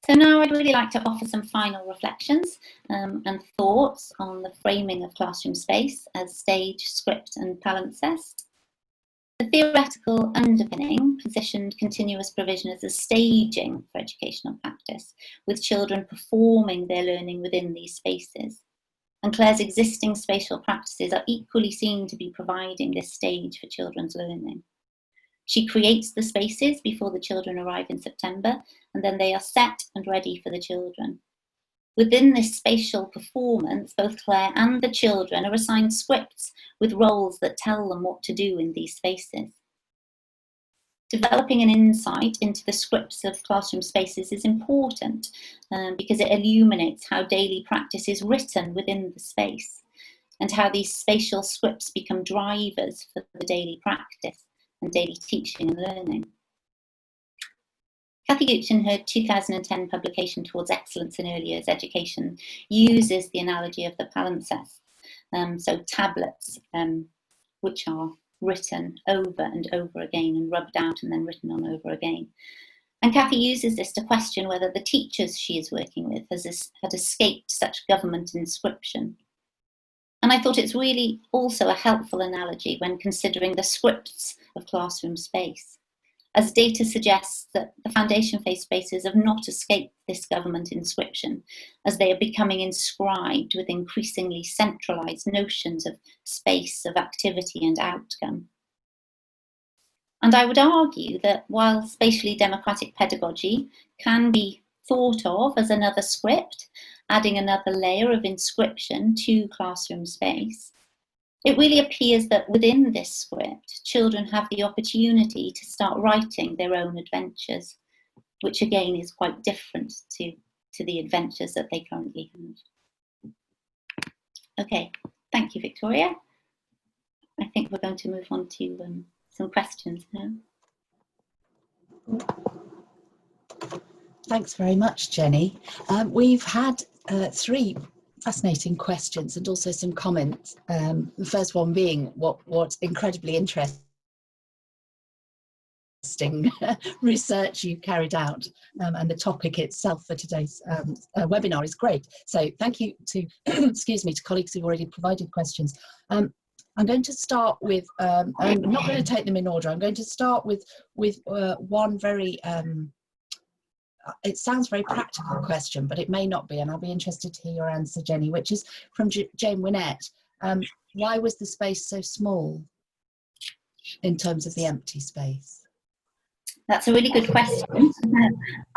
So now I'd really like to offer some final reflections and thoughts on the framing of classroom space as stage, script and palimpsest. The theoretical underpinning positioned continuous provision as a staging for educational practice, with children performing their learning within these spaces. And Claire's existing spatial practices are equally seen to be providing this stage for children's learning. She creates the spaces before the children arrive in September, and then they are set and ready for the children. Within this spatial performance, both Claire and the children are assigned scripts with roles that tell them what to do in these spaces. Developing an insight into the scripts of classroom spaces is important because it illuminates how daily practice is written within the space and how these spatial scripts become drivers for the daily practice and daily teaching and learning. Kathy Gooch, in her 2010 publication Towards Excellence in Early Years Education, uses the analogy of the palimpsest, so tablets which are written over and over again and rubbed out and then written on over again. And Kathy uses this to question whether the teachers she is working with had escaped such government inscription. And I thought it's really also a helpful analogy when considering the scripts of classroom space, as data suggests that the foundation phase spaces have not escaped this government inscription, as they are becoming inscribed with increasingly centralised notions of space, of activity and outcome. And I would argue that while spatially democratic pedagogy can be thought of as another script, adding another layer of inscription to classroom space, it really appears that within this script, children have the opportunity to start writing their own adventures, which again is quite different to the adventures that they currently have. Okay, thank you, Victoria. I think we're going to move on to some questions now. Thanks very much, Jenny. We've had 3 fascinating questions and also some comments. The first one being what incredibly interesting research you carried out, and the topic itself for today's webinar is great. So thank you to excuse me, to colleagues who've already provided questions. I'm going to start with, I'm not going to take them in order. I'm going to start with one very, it sounds very practical question, but it may not be, and I'll be interested to hear your answer, Jenny, which is from Jane Winnett. Why was the space so small in terms of the empty space? That's a really good question.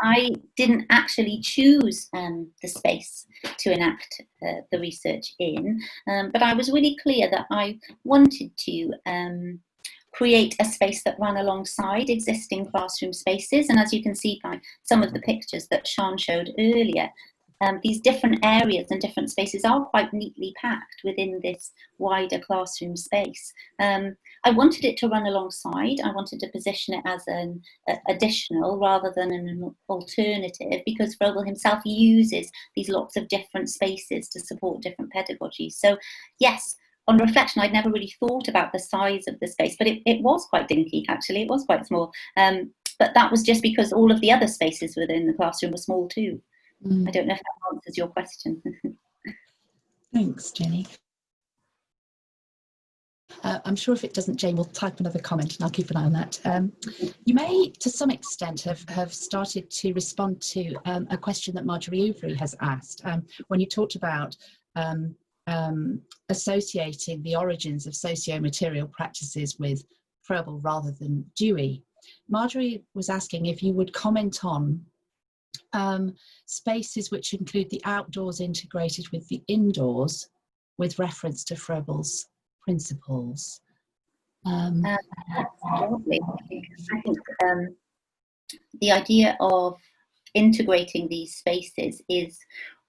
I didn't actually choose the space to enact the research in, but I was really clear that I wanted to create a space that ran alongside existing classroom spaces. And as you can see by some of the pictures that Sean showed earlier, these different areas and different spaces are quite neatly packed within this wider classroom space. I wanted it to run alongside. I wanted to position it as an additional rather than an alternative, because Froebel himself uses these lots of different spaces to support different pedagogies. So yes, on reflection, I'd never really thought about the size of the space, but it was quite dinky, actually. It was quite small. But that was just because all of the other spaces within the classroom were small too. I don't know if that answers your question. Thanks, Jenny. I'm sure if it doesn't, Jane will type another comment and I'll keep an eye on that. You may, to some extent, have started to respond to a question that Marjorie Overy has asked when you talked about associating the origins of socio-material practices with Froebel rather than Dewey. Marjorie was asking if you would comment on spaces which include the outdoors integrated with the indoors with reference to Froebel's principles. Absolutely. I think the idea of integrating these spaces is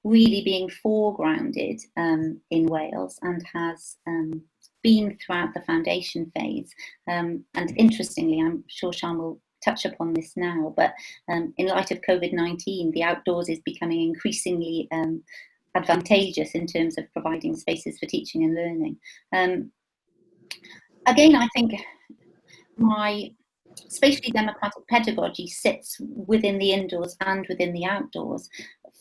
really being foregrounded in Wales and has been throughout the foundation phase. And interestingly, I'm sure Sian will touch upon this now, but in light of COVID-19, the outdoors is becoming increasingly advantageous in terms of providing spaces for teaching and learning. Again, I think my spatially democratic pedagogy sits within the indoors and within the outdoors.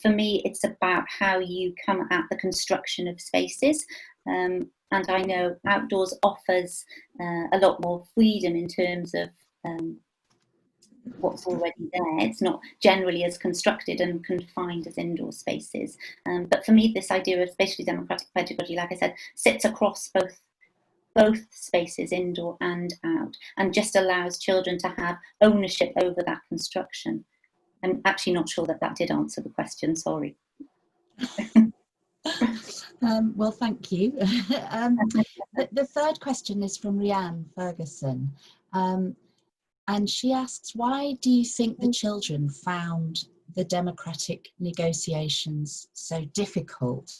For me, it's about how you come at the construction of spaces. And I know outdoors offers a lot more freedom in terms of what's already there. It's not generally as constructed and confined as indoor spaces. But for me, this idea of spatially democratic pedagogy, like I said, sits across both spaces, indoor and out, and just allows children to have ownership over that construction. I'm actually not sure that did answer the question, sorry. Well, thank you. The third question is from Rhianne Ferguson. And she asks, why do you think the children found the democratic negotiations so difficult?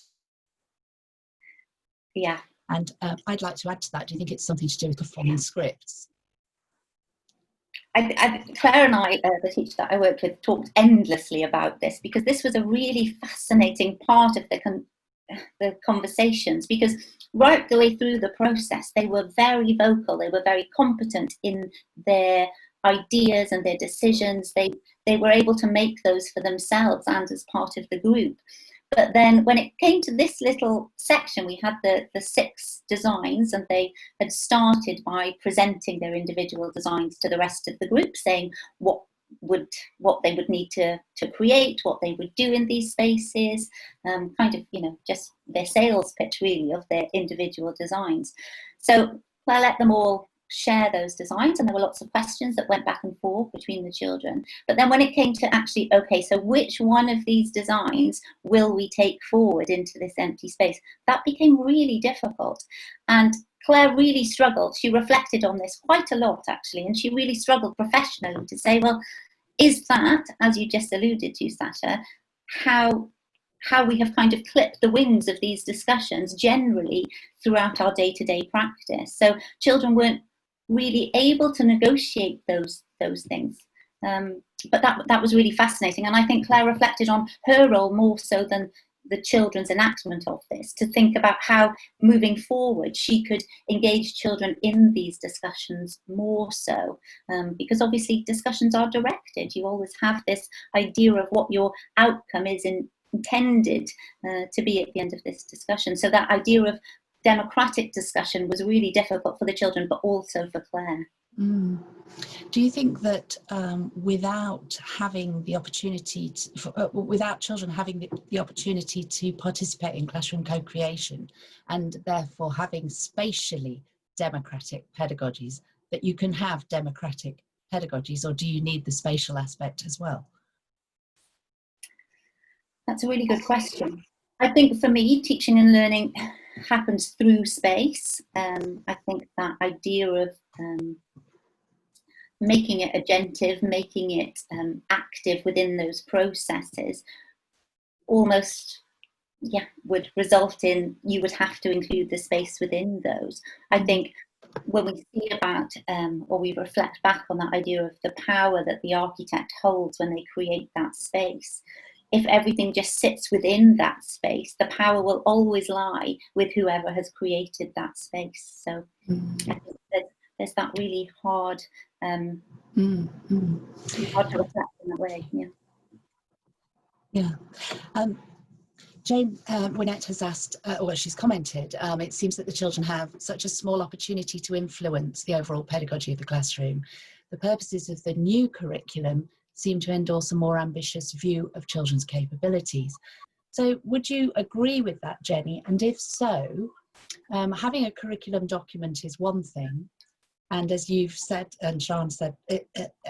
Yeah. And I'd like to add to that, do you think it's something to do with performing scripts? Claire and I, the teacher that I worked with, talked endlessly about this, because this was a really fascinating part of the conversations, because right the way through the process, they were very vocal, they were very competent in their ideas and their decisions. They were able to make those for themselves and as part of the group. But then when it came to this little section, we had the 6 designs, and they had started by presenting their individual designs to the rest of the group, saying what they would need to create, what they would do in these spaces, kind of, just their sales pitch really of their individual designs. So I let them all share those designs, and there were lots of questions that went back and forth between the children. But then when it came to actually, okay, so which one of these designs will we take forward into this empty space, that became really difficult. And Claire really struggled. She reflected on this quite a lot, actually, and she really struggled professionally to say, well, is that, as you just alluded to, Sasha, how we have kind of clipped the wings of these discussions generally throughout our day-to-day practice. So children weren't really able to negotiate those things. But that was really fascinating. And I think Claire reflected on her role more so than the children's enactment of this, to think about how moving forward she could engage children in these discussions more so, because obviously discussions are directed. You always have this idea of what your outcome is intended to be at the end of this discussion. So that idea of democratic discussion was really difficult for the children, but also for Claire. Do you think that without having the opportunity, without children having the opportunity to participate in classroom co-creation, and therefore having spatially democratic pedagogies, that you can have democratic pedagogies, or do you need the spatial aspect as well? That's a really good question. I think for me, teaching and learning happens through space. I think that idea of making it agentive, making it active within those processes, almost, would result in you would have to include the space within those. I think when we see about, or we reflect back on that idea of the power that the architect holds when they create that space, if everything just sits within that space, the power will always lie with whoever has created that space. So I think there's that really hard, hard to reflect in that way. Jane Winnett has asked, or she's commented, it seems that the children have such a small opportunity to influence the overall pedagogy of the classroom. The purposes of the new curriculum seem to endorse a more ambitious view of children's capabilities. So would you agree with that, Jenny? And if so, having a curriculum document is one thing, and as you've said and Sian said,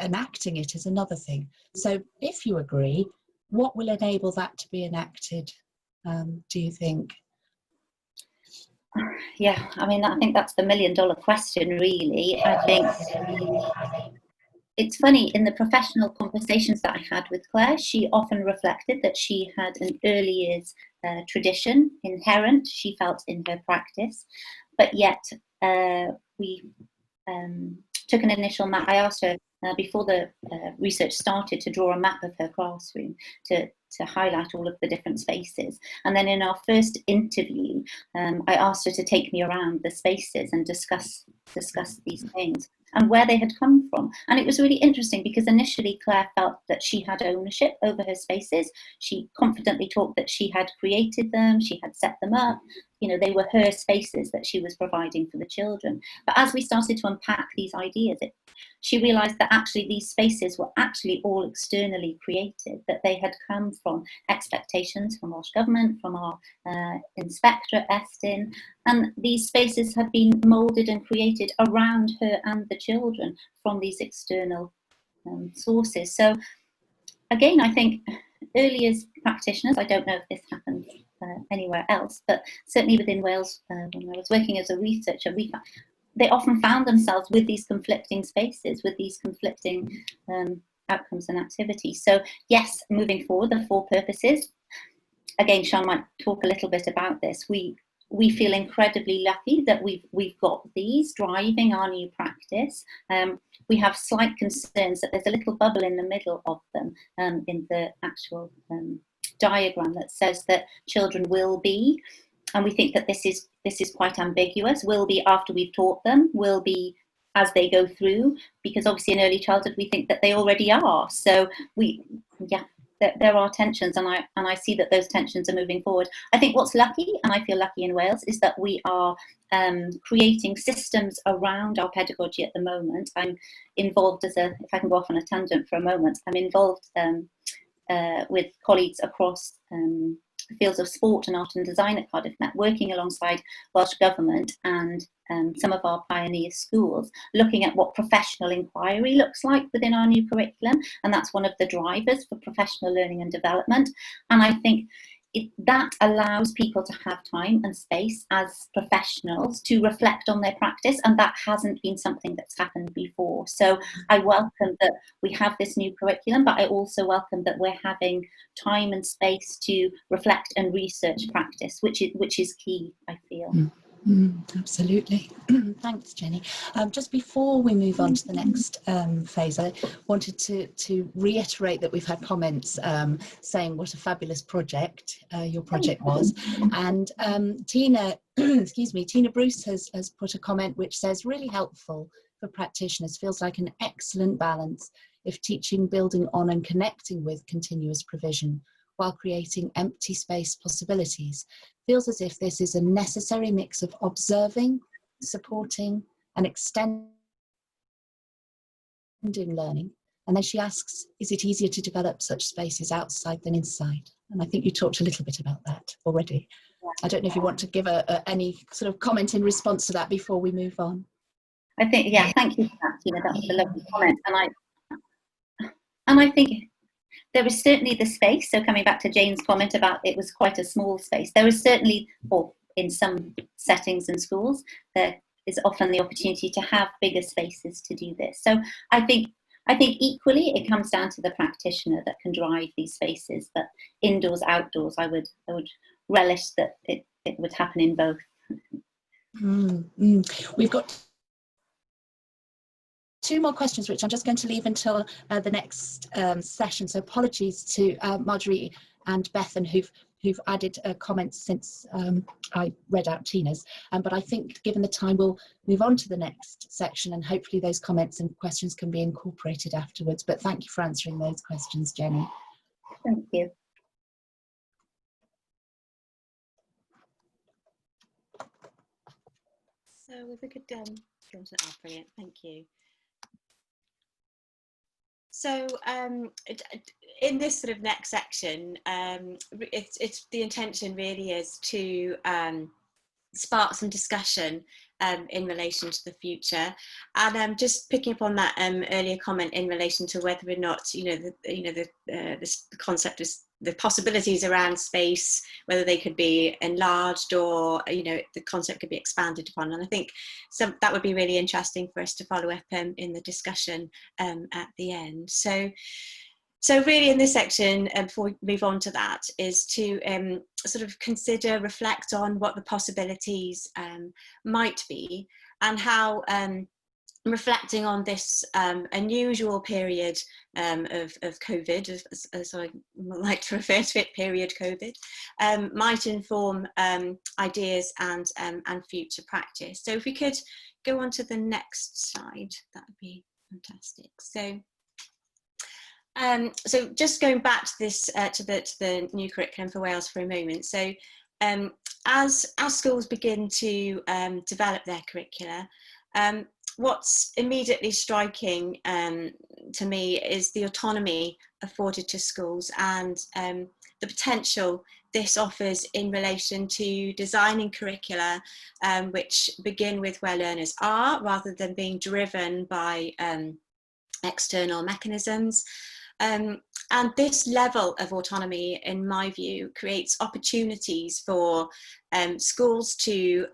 enacting it is another thing. So if you agree, what will enable that to be enacted, do you think? Yeah, I mean, I think that's the million-dollar question, really. I think it's funny, in the professional conversations that I had with Claire, she often reflected that she had an early years tradition inherent, she felt, in her practice, but yet we took an initial map. I asked her before the research started to draw a map of her classroom to highlight all of the different spaces. And then in our first interview, I asked her to take me around the spaces and discuss these things and where they had come from. And it was really interesting because initially Claire felt that she had ownership over her spaces. She confidently talked that she had created them, she had set them up, you know, they were her spaces that she was providing for the children. But as we started to unpack these ideas, she realised that actually these spaces were actually all externally created, that they had come from expectations from Welsh Government, from our inspectorate, Estin, and these spaces had been moulded and created around her and the children from these external sources. So again, I think early as practitioners, I don't know if this happens anywhere else, but certainly within Wales, when I was working as a researcher, they often found themselves with these conflicting spaces, with these conflicting outcomes and activities. So yes, moving forward, the 4 purposes, again, Sian might talk a little bit about this. We feel incredibly lucky that we've got these driving our new practice. We have slight concerns that there's a little bubble in the middle of them in the actual diagram that says that children will be, and we think that this is quite ambiguous. Will be after we've taught them, will be as they go through, because obviously in early childhood we think that they already are. So there are tensions, and I see that those tensions are moving forward. I think what's lucky, and I feel lucky in Wales, is that we are creating systems around our pedagogy at the moment. I'm involved if I can go off on a tangent for a moment, I'm involved with colleagues across the fields of sport and art and design at Cardiff Met, working alongside Welsh Government and some of our pioneer schools, looking at what professional inquiry looks like within our new curriculum, and that's one of the drivers for professional learning and development. And I think that allows people to have time and space as professionals to reflect on their practice, and that hasn't been something that's happened before. So I welcome that we have this new curriculum, but I also welcome that we're having time and space to reflect and research practice, which is key, I feel. Absolutely. Thanks, Jenny. Just before we move on to the next phase, I wanted to reiterate that we've had comments saying what a fabulous project your project was. And Tina, excuse me, Tina Bruce has put a comment which says, really helpful for practitioners, feels like an excellent balance if teaching, building on and connecting with continuous provision while creating empty space possibilities. Feels as if this is a necessary mix of observing, supporting, and extending learning. And then she asks, is it easier to develop such spaces outside than inside? And I think you talked a little bit about that already. I don't know if you want to give any sort of comment in response to that before we move on. I think, yeah, thank you for that, Tina. That was a lovely comment. And I think there is certainly the space. So coming back to Jane's comment about it was quite a small space, there is certainly, or in some settings and schools, there is often the opportunity to have bigger spaces to do this. So I think equally it comes down to the practitioner that can drive these spaces, but indoors, outdoors, I would relish that it would happen in both. We've got 2 more questions, which I'm just going to leave until the next session. So apologies to Marjorie and Bethan who've added comments since I read out Tina's. But I think given the time, we'll move on to the next section, and hopefully those comments and questions can be incorporated afterwards. But thank you for answering those questions, Jenny. Thank you. So if we could go on to that, brilliant, thank you. So in this sort of next section, it's the intention really is to spark some discussion in relation to the future, and just picking up on that earlier comment in relation to whether or not the concept is the possibilities around space, whether they could be enlarged or the concept could be expanded upon. And I think that would be really interesting for us to follow up in the discussion at the end. So really in this section, before we move on to that, is to sort of consider, reflect on what the possibilities might be, and how reflecting on this unusual period of COVID, as I like to refer to it, period COVID, might inform ideas and future practice. So if we could go on to the next slide, that would be fantastic. So just going back to this, to the new curriculum for Wales for a moment. So as schools begin to develop their curricula, what's immediately striking to me is the autonomy afforded to schools and the potential this offers in relation to designing curricula which begin with where learners are, rather than being driven by external mechanisms. And this level of autonomy, in my view, creates opportunities for schools to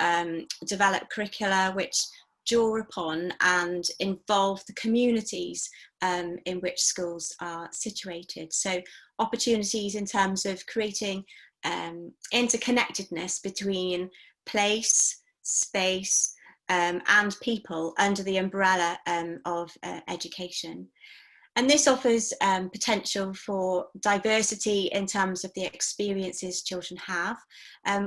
develop curricula which draw upon and involve the communities in which schools are situated. So opportunities in terms of creating interconnectedness between place, space, and people under the umbrella of education. And this offers potential for diversity in terms of the experiences children have,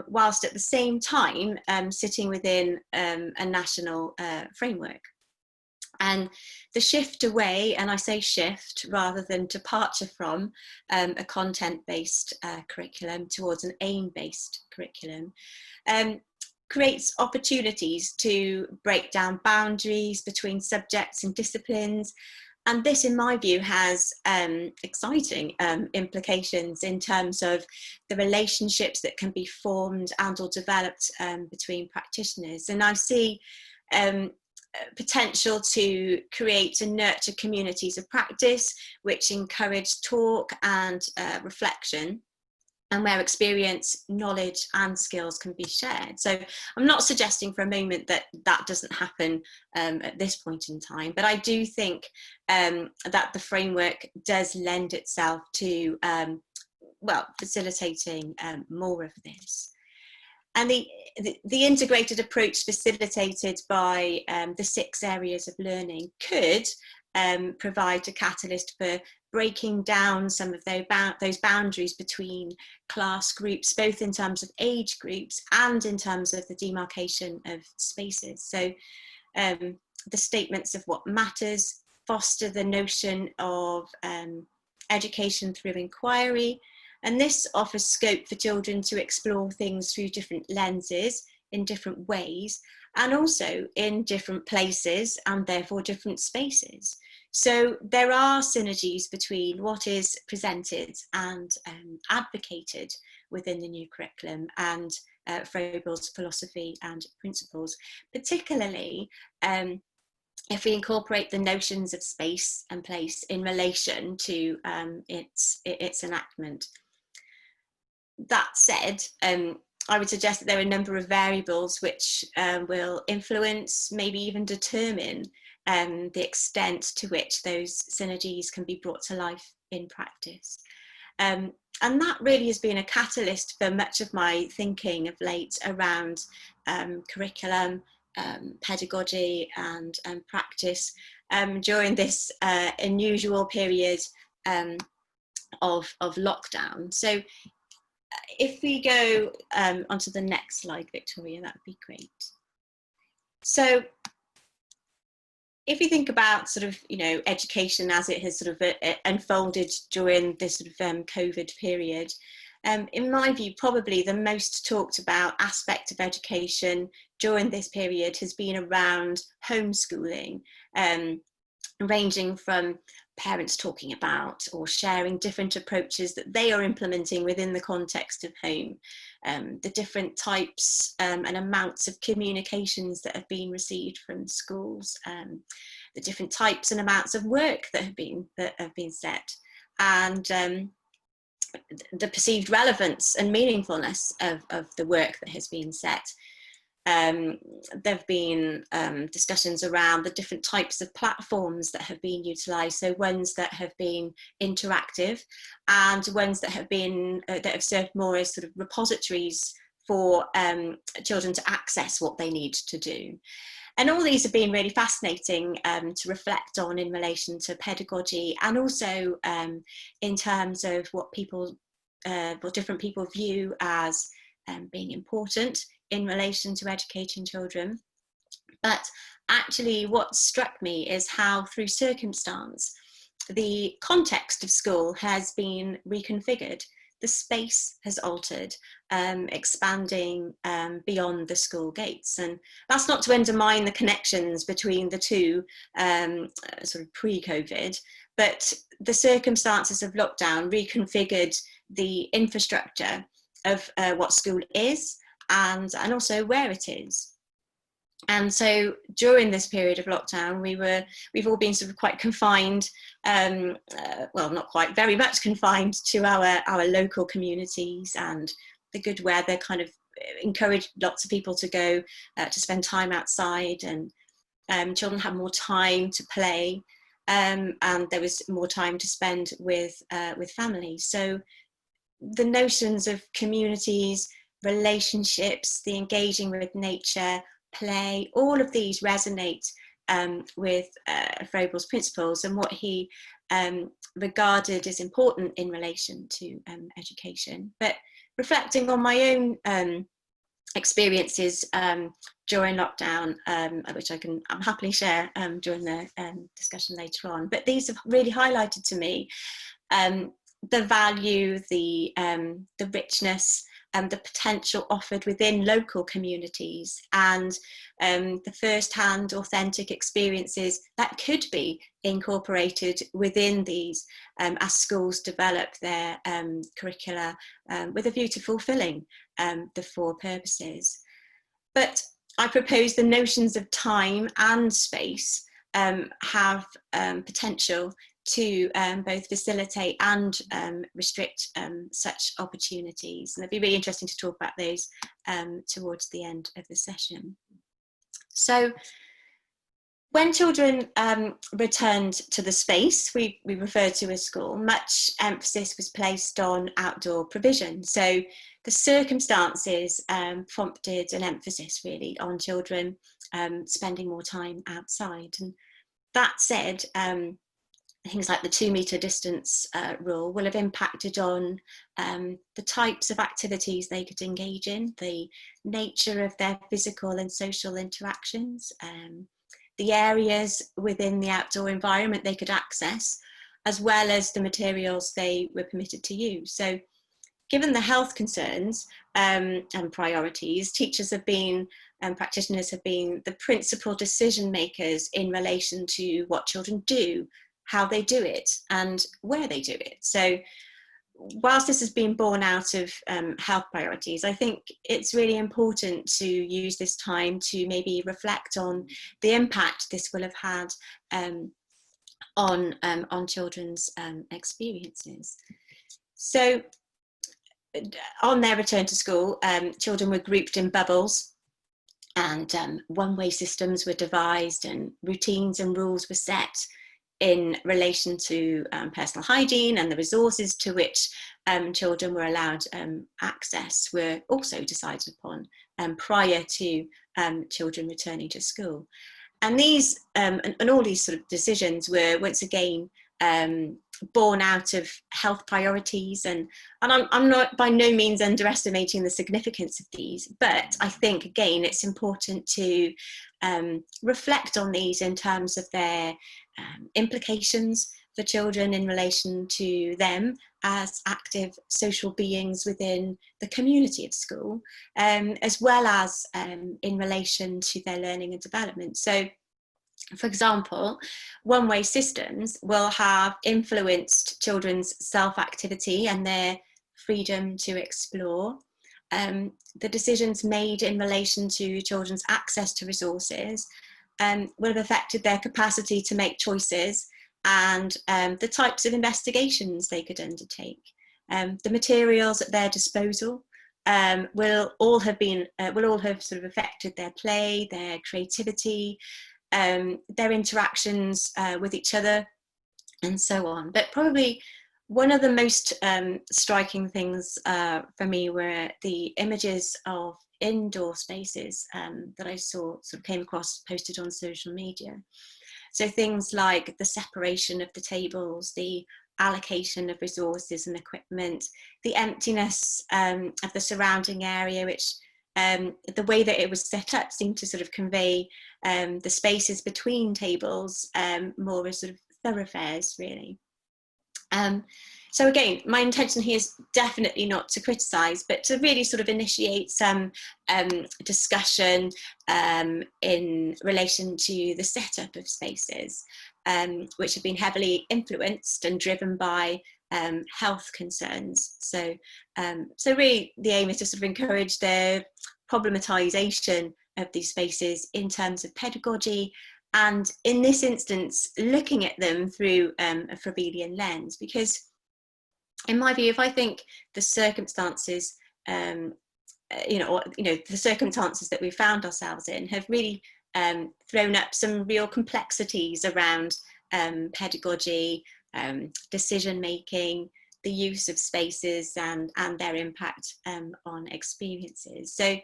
whilst at the same time sitting within a national framework. And the shift away, and I say shift rather than departure from, a content-based curriculum towards an aim-based curriculum, creates opportunities to break down boundaries between subjects and disciplines. And this, in my view, has exciting implications in terms of the relationships that can be formed and or developed between practitioners. And I see potential to create and nurture communities of practice which encourage talk and reflection, and where experience, knowledge and skills can be shared. So I'm not suggesting for a moment that that doesn't happen at this point in time, but I do think that the framework does lend itself to, well, facilitating more of this. And the integrated approach facilitated by the 6 areas of learning could provide a catalyst for breaking down some of those boundaries between class groups, both in terms of age groups and in terms of the demarcation of spaces. So the statements of what matters foster the notion of education through inquiry, and this offers scope for children to explore things through different lenses in different ways, and also in different places and therefore different spaces. So there are synergies between what is presented and advocated within the new curriculum and Froebel's philosophy and principles, particularly if we incorporate the notions of space and place in relation to its enactment. That said, I would suggest that there are a number of variables which will influence, maybe even determine the extent to which those synergies can be brought to life in practice. And that really has been a catalyst for much of my thinking of late around curriculum, pedagogy and practice during this unusual period of lockdown. So if we go onto the next slide, Victoria, that would be great. So if you think about sort of, education as it has sort of unfolded during this sort of COVID period, in my view, probably the most talked about aspect of education during this period has been around homeschooling, ranging from parents talking about or sharing different approaches that they are implementing within the context of home, the different types and amounts of communications that have been received from schools, the different types and amounts of work that have been set, and the perceived relevance and meaningfulness of the work that has been set. There have been discussions around the different types of platforms that have been utilised, so ones that have been interactive and ones that have been that have served more as sort of repositories for children to access what they need to do. And all these have been really fascinating to reflect on in relation to pedagogy, and also in terms of what different people view as being important in relation to educating children. But actually what struck me is how, through circumstance, the context of school has been reconfigured. The space has altered, expanding beyond the school gates. And that's not to undermine the connections between the two sort of pre-COVID, but the circumstances of lockdown reconfigured the infrastructure of what school is, and also where it is. And so during this period of lockdown, we've all been sort of quite confined, well, not quite, very much confined to our local communities, and the good weather kind of encouraged lots of people to go to spend time outside, and children had more time to play, and there was more time to spend with families. So the notions of communities, relationships, the engaging with nature, play, all of these resonate with Froebel's principles and what he regarded as important in relation to education. But reflecting on my own experiences during lockdown, which I'll happily share during the discussion later on, but these have really highlighted to me the value, the richness, the potential offered within local communities, and the first-hand authentic experiences that could be incorporated within these as schools develop their curricula with a view to fulfilling the four purposes. But I propose the notions of time and space have potential to both facilitate and restrict such opportunities. And it'd be really interesting to talk about those towards the end of the session. So when children returned to the space we refer to as school, much emphasis was placed on outdoor provision. So the circumstances prompted an emphasis really on children spending more time outside. And that said, things like the 2-metre distance rule will have impacted on the types of activities they could engage in, the nature of their physical and social interactions, the areas within the outdoor environment they could access, as well as the materials they were permitted to use. So given the health concerns and priorities, teachers have been and practitioners have been the principal decision makers in relation to what children do, how they do it, and where they do it. So whilst this has been born out of health priorities, I think it's really important to use this time to maybe reflect on the impact this will have had on children's experiences. So on their return to school, children were grouped in bubbles, and one-way systems were devised, and routines and rules were set in relation to personal hygiene, and the resources to which children were allowed access were also decided upon prior to children returning to school. And these and all these sort of decisions were once again born out of health priorities, and I'm not by no means underestimating the significance of these, but I think again it's important to reflect on these in terms of their implications for children in relation to them as active social beings within the community of school, as well as in relation to their learning and development. So For example, one-way systems will have influenced children's self-activity and their freedom to explore. The decisions made in relation to children's access to resources will have affected their capacity to make choices and the types of investigations they could undertake. The materials at their disposal will all have sort of affected their play, their creativity, their interactions with each other, and so on. But probably one of the most striking things for me were the images of indoor spaces that I saw, sort of came across, posted on social media. So things like the separation of the tables, the allocation of resources and equipment, the emptiness of the surrounding area, which the way that it was set up seemed to sort of convey the spaces between tables more as sort of thoroughfares, really. So again, my intention here is definitely not to criticise, but to really sort of initiate some discussion in relation to the setup of spaces, which have been heavily influenced and driven by health concerns. So really the aim is to sort of encourage the problematisation of these spaces in terms of pedagogy, and in this instance, looking at them through a Froebelian lens, because in my view, if I think the circumstances, the circumstances that we found ourselves in have really thrown up some real complexities around pedagogy, decision making, the use of spaces, and their impact on experiences. So,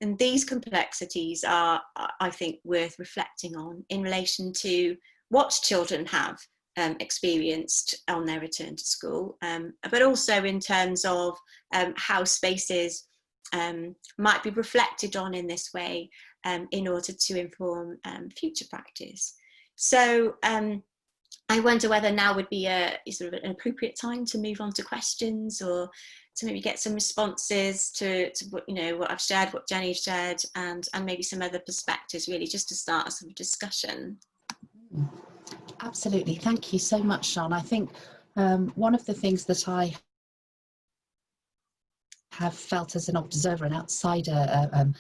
and these complexities are, I think, worth reflecting on in relation to what children have experienced on their return to school, but also in terms of how spaces might be reflected on in this way in order to inform future practice. So I wonder whether now would be a sort of an appropriate time to move on to questions, or to maybe get some responses to what, what I've shared, what Jenny shared, and maybe some other perspectives, really, just to start a sort of discussion. Absolutely, thank you so much, Sian. I think one of the things that I have felt as an observer and outsider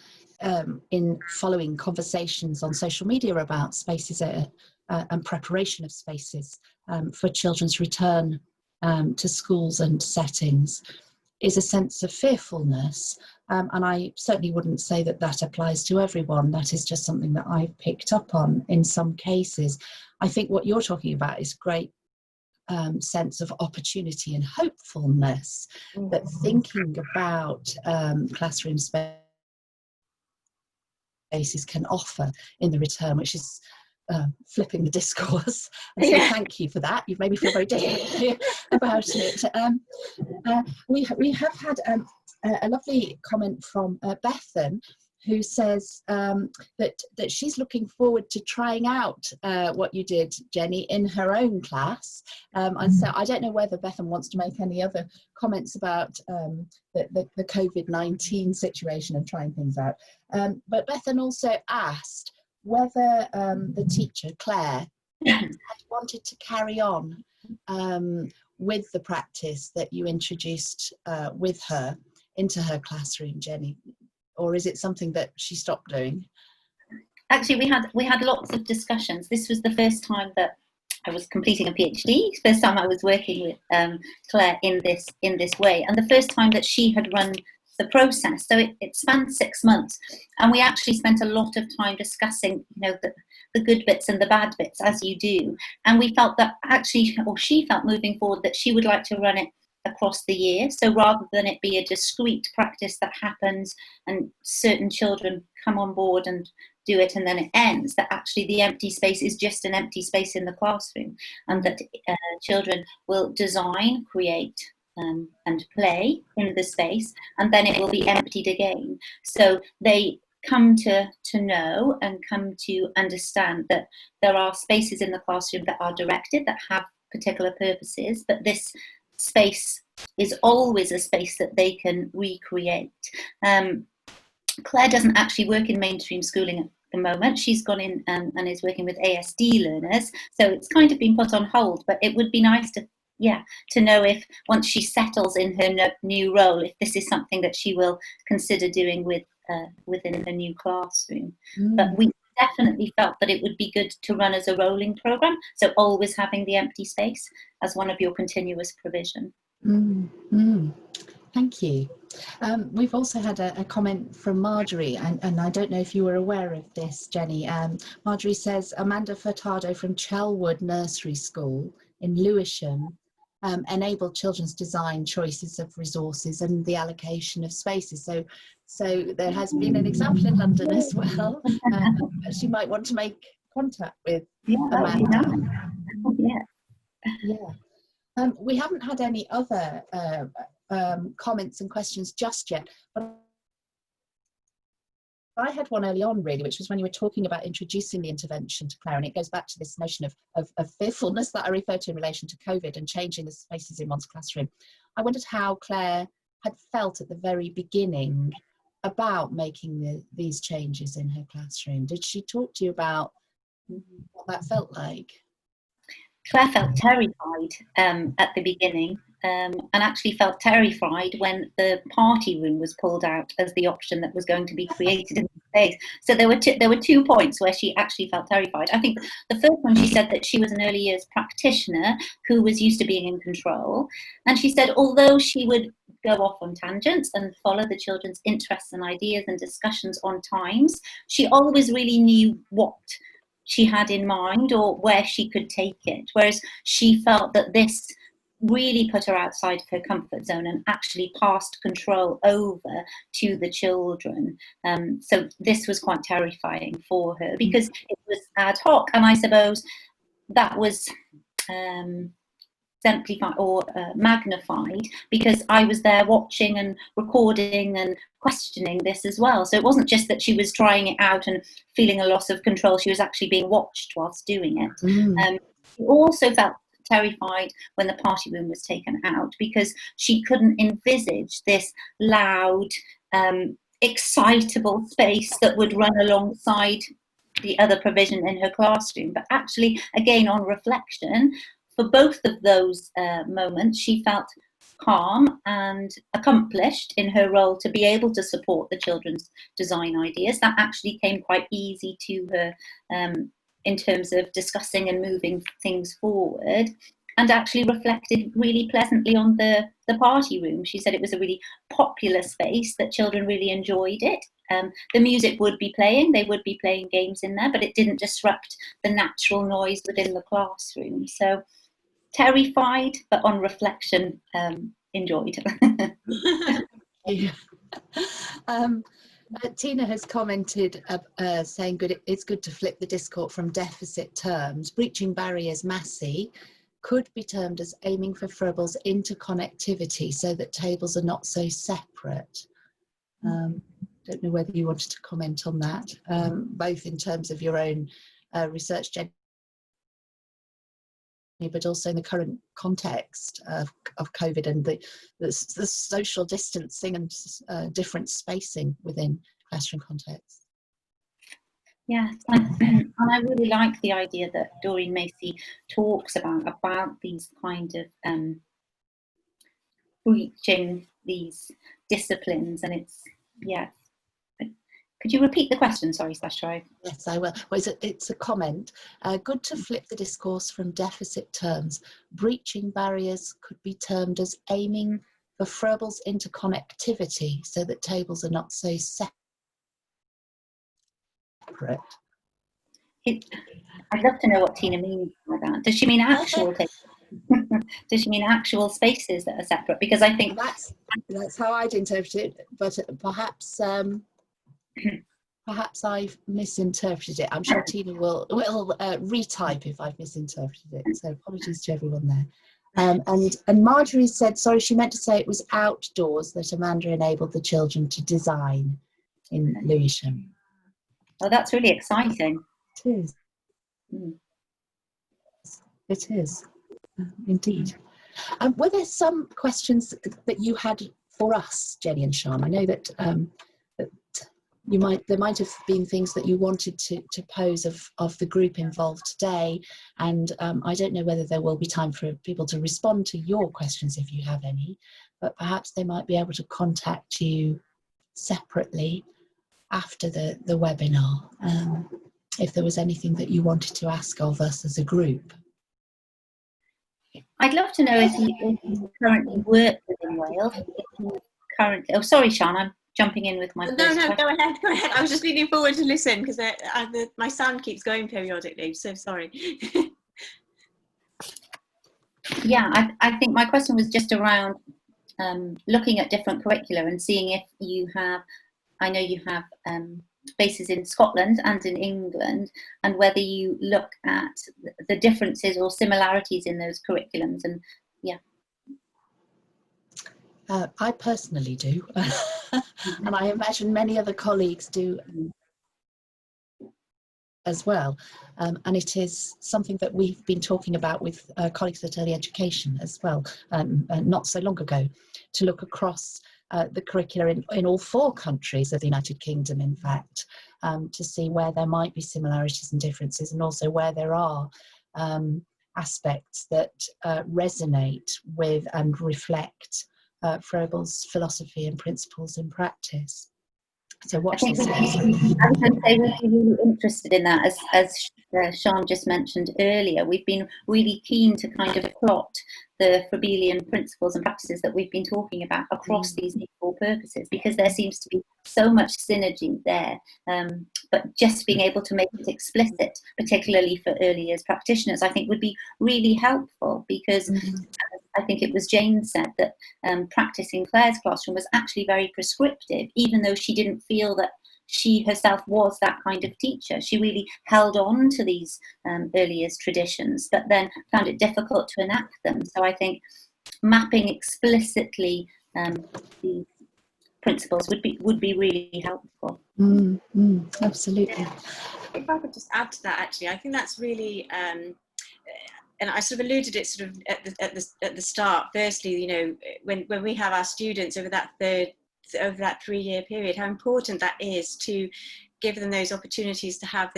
in following conversations on social media about spaces and preparation of spaces for children's return to schools and settings is a sense of fearfulness. And I certainly wouldn't say that that applies to everyone. That is just something that I've picked up on in some cases. I think what you're talking about is great sense of opportunity and hopefulness, that thinking about classroom spaces can offer in the return, which is flipping the discourse. And so thank you for that. You've made me feel very differently about it. We have had a lovely comment from Bethan, who says that she's looking forward to trying out what you did, Jenny, in her own class. And so I don't know whether Bethan wants to make any other comments about the COVID-19 situation and trying things out. But Bethan also asked whether the teacher, Claire, had wanted to carry on with the practice that you introduced with her into her classroom, Jenny, or is it something that she stopped doing? Actually, we had lots of discussions. This was the first time that I was completing a PhD. First time I was working with Claire in this way, and the first time that she had run the process. So it spanned 6 months, and we actually spent a lot of time discussing, the good bits and the bad bits, as you do. And we felt that actually, or she felt moving forward, that she would like to run it across the year. So rather than it be a discrete practice that happens and certain children come on board and do it and then it ends, that actually the empty space is just an empty space in the classroom, and that children will design, create and play in the space, and then it will be emptied again. So they come to know and come to understand that there are spaces in the classroom that are directed, that have particular purposes, but this space is always a space that they can recreate. Claire doesn't actually work in mainstream schooling the moment. She's gone in and is working with ASD learners, so it's kind of been put on hold, but it would be nice to know if once she settles in her new role, if this is something that she will consider doing within the new classroom. But we definitely felt that it would be good to run as a rolling programme, so always having the empty space as one of your continuous provision. Thank you. We've also had a comment from Marjorie, and I don't know if you were aware of this, Jenny. Marjorie says, Amanda Furtado from Chelwood Nursery School in Lewisham enabled children's design choices of resources and the allocation of spaces. So there has been an example in London as well. She might want to make contact with Amanda. We haven't had any other comments and questions just yet, but I had one early on, really, which was when you were talking about introducing the intervention to Claire, and it goes back to this notion of fearfulness that I referred to in relation to COVID and changing the spaces in one's classroom. I wondered how Claire had felt at the very beginning about making these changes in her classroom. Did she talk to you about what that felt like? Claire felt terrified at the beginning, and actually felt terrified when the party room was pulled out as the option that was going to be created in the space. So there were 2 points where she actually felt terrified. I think the first one, she said that she was an early years practitioner who was used to being in control, and she said although she would go off on tangents and follow the children's interests and ideas and discussions on times, she always really knew what she had in mind or where she could take it, whereas she felt that this really put her outside of her comfort zone and actually passed control over to the children. So this was quite terrifying for her because it was ad hoc, and I suppose that was simplified or magnified because I was there watching and recording and questioning this as well. So it wasn't just that she was trying it out and feeling a loss of control, she was actually being watched whilst doing it. She also felt terrified when the party room was taken out because she couldn't envisage this loud, excitable space that would run alongside the other provision in her classroom. But actually, again, on reflection, for both of those moments, she felt calm and accomplished in her role to be able to support the children's design ideas. That actually came quite easy to her in terms of discussing and moving things forward, and actually reflected really pleasantly on the party room. She said it was a really popular space, that children really enjoyed it. The music would be playing, they would be playing games in there, but it didn't disrupt the natural noise within the classroom. So terrified, but on reflection, enjoyed. Yeah. Tina has commented saying it's good to flip the discourse from deficit terms. Breaching barriers, Massey, could be termed as aiming for Froebel's interconnectivity so that tables are not so separate. Don't know whether you wanted to comment on that, both in terms of your own research, Jenny, but also in the current context of COVID and the social distancing and different spacing within classroom contexts. Yeah, and I really like the idea that Doreen Macy talks about these kind of breaching these disciplines, and it's, yeah. Could you repeat the question? Sorry, Sasha. Yes, I will. Well, it's a comment. Good to flip the discourse from deficit terms. Breaching barriers could be termed as aiming for Froebel's interconnectivity so that tables are not so separate. I'd love to know what Tina means by that. Does she mean actual tables? Does she mean actual spaces that are separate? Because I think that's how I'd interpret it, but perhaps perhaps I've misinterpreted it. I'm sure Tina will retype if I've misinterpreted it. So apologies to everyone there. And Marjorie said, sorry, she meant to say it was outdoors that Amanda enabled the children to design in Lewisham. Oh, that's really exciting. It is. It is, indeed. Were there some questions that you had for us, Jenny and Sian? I know that there might have been things that you wanted to pose of the group involved today, and I don't know whether there will be time for people to respond to your questions if you have any, but perhaps they might be able to contact you separately after the webinar if there was anything that you wanted to ask of us as a group. I'd love to know if you currently work within Wales. If you currently, oh, sorry, Sean, I'm jumping in with my No, first no, question. go ahead. I was just leaning forward to listen because my sound keeps going periodically, so sorry. Yeah, I think my question was just around looking at different curricula and seeing if you have, I know you have bases in Scotland and in England, and whether you look at the differences or similarities in those curriculums. And yeah. I personally do, and I imagine many other colleagues do as well. And it is something that we've been talking about with colleagues at Early Education as well, not so long ago, to look across the curricula in all 4 countries of the United Kingdom, in fact, to see where there might be similarities and differences, and also where there are aspects that resonate with and reflect Froebel's philosophy and principles in practice. So watch this space. I was going to say we'd be really interested in that, as Sean just mentioned earlier. We've been really keen to kind of plot the Froebelian principles and practices that we've been talking about across these 4 purposes, because there seems to be so much synergy there. But just being able to make it explicit, particularly for early years practitioners, I think would be really helpful, because I think it was Jane said that practice in Claire's classroom was actually very prescriptive, even though she didn't feel that she herself was that kind of teacher. She really held on to these early years traditions, but then found it difficult to enact them. So I think mapping explicitly these principles would be really helpful. Absolutely. If I could just add to that, actually, I think that's really, and I sort of alluded it sort of at the start. Firstly, you know, when we have our students over that 3-year period, how important that is to give them those opportunities to have